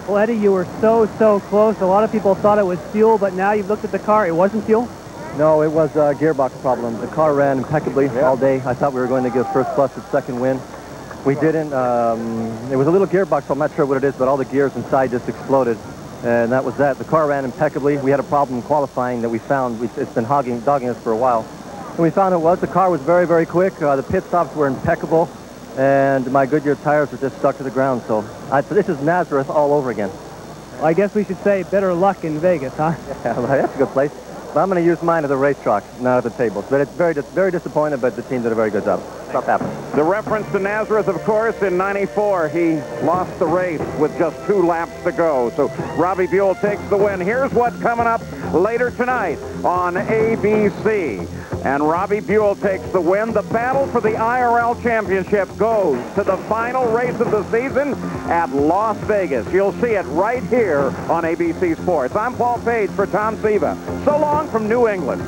Well, Eddie, you were so close. A lot of people thought it was fuel, but now you've looked at the car. It wasn't fuel? No, it was a gearbox problem. The car ran impeccably all day. I thought we were going to get first plus its 2nd win. We didn't. It was a little gearbox, so I'm not sure what it is, but all the gears inside just exploded. And that was that. The car ran impeccably. We had a problem qualifying that we found. It's been dogging us for a while. And we found the car was very, very quick. The pit stops were impeccable. And my Goodyear tires were just stuck to the ground. So this is Nazareth all over again. Well, I guess we should say better luck in Vegas, huh? Yeah, well, that's a good place. But I'm going to use mine as a racetrack, not at the tables. But it's very disappointed, but the team did a very good job. Stuff happened. The reference to Nazareth, of course, in '94, he lost the race with just 2 laps to go. So Robbie Buell takes the win. Here's what's coming up later tonight on ABC. And Robbie Buell takes the win. The battle for the IRL championship goes to the final race of the season at Las Vegas. You'll see it right here on ABC Sports. I'm Paul Page for Tom Siva. So long from New England.